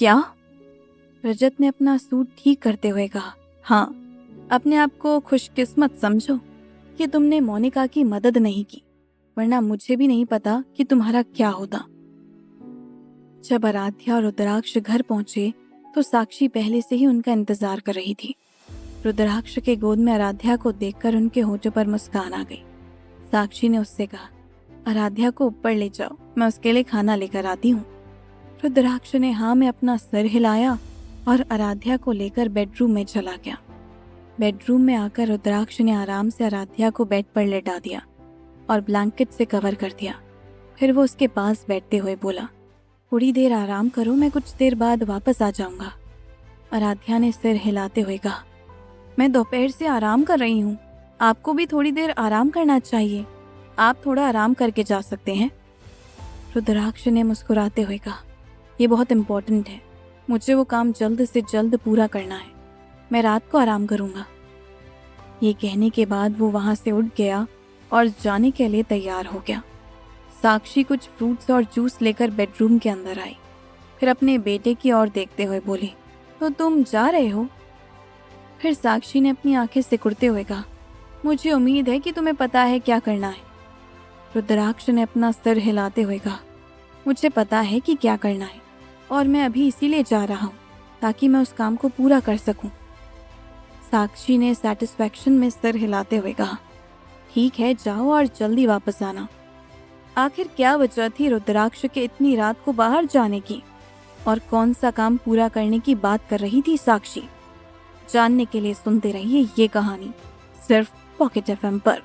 [SPEAKER 1] क्या? रजत ने अपना सूट ठीक करते हुए कहा, हाँ, अपने आप को खुशकिस्मत समझो कि तुमने मोनिका की मदद नहीं की, वरना मुझे भी नहीं पता कि तुम्हारा क्या होता। जब आराध्या और रुद्राक्ष घर पहुंचे तो साक्षी पहले से ही उनका इंतजार कर रही थी। रुद्राक्ष के गोद में आराध्या को देखकर उनके होठों पर मुस्कान आ गई। साक्षी ने उससे कहा, आराध्या को ऊपर ले जाओ, मैं उसके लिए खाना लेकर आती हूँ। रुद्राक्ष ने हाँ में अपना सर हिलाया और आराध्या को लेकर बेडरूम में चला गया। बेडरूम में आकर रुद्राक्ष ने आराम से आराध्या को बेड पर लेटा दिया और ब्लैंकेट से कवर कर दिया। फिर वो उसके पास बैठते हुए बोला, थोड़ी देर आराम करो, मैं कुछ देर बाद वापस आ जाऊंगा। आराध्या ने सिर हिलाते हुए कहा, मैं दोपहर से आराम कर रही हूँ, आपको भी थोड़ी देर आराम करना चाहिए, आप थोड़ा आराम करके जा सकते हैं। रुद्राक्ष ने मुस्कुराते हुए कहा, ये बहुत इम्पोर्टेंट है, मुझे वो काम जल्द से जल्द पूरा करना है, मैं रात को आराम करूंगा। ये कहने के बाद वो वहां से उठ गया और जाने के लिए तैयार हो गया। साक्षी कुछ फ्रूट्स और जूस लेकर बेडरूम के अंदर आई, फिर अपने बेटे की ओर देखते हुए बोली, तो तुम जा रहे हो? फिर साक्षी ने अपनी आंखें सिकुड़ते हुए कहा, मुझे उम्मीद है कि तुम्हें पता है क्या करना है। रुद्राक्ष ने अपना सिर हिलाते हुए कहा, मुझे पता है कि क्या करना है और मैं अभी इसीलिए जा रहा हूँ ताकि मैं उस काम को पूरा कर सकूं। साक्षी ने सेटिस्फैक्शन में सिर हिलाते हुए कहा, ठीक है, जाओ और जल्दी वापस आना। आखिर क्या वजह थी रुद्राक्ष के इतनी रात को बाहर जाने की, और कौन सा काम पूरा करने की बात कर रही थी साक्षी? जानने के लिए सुनते रहिए ये कहानी सिर्फ पॉकेट FM पर।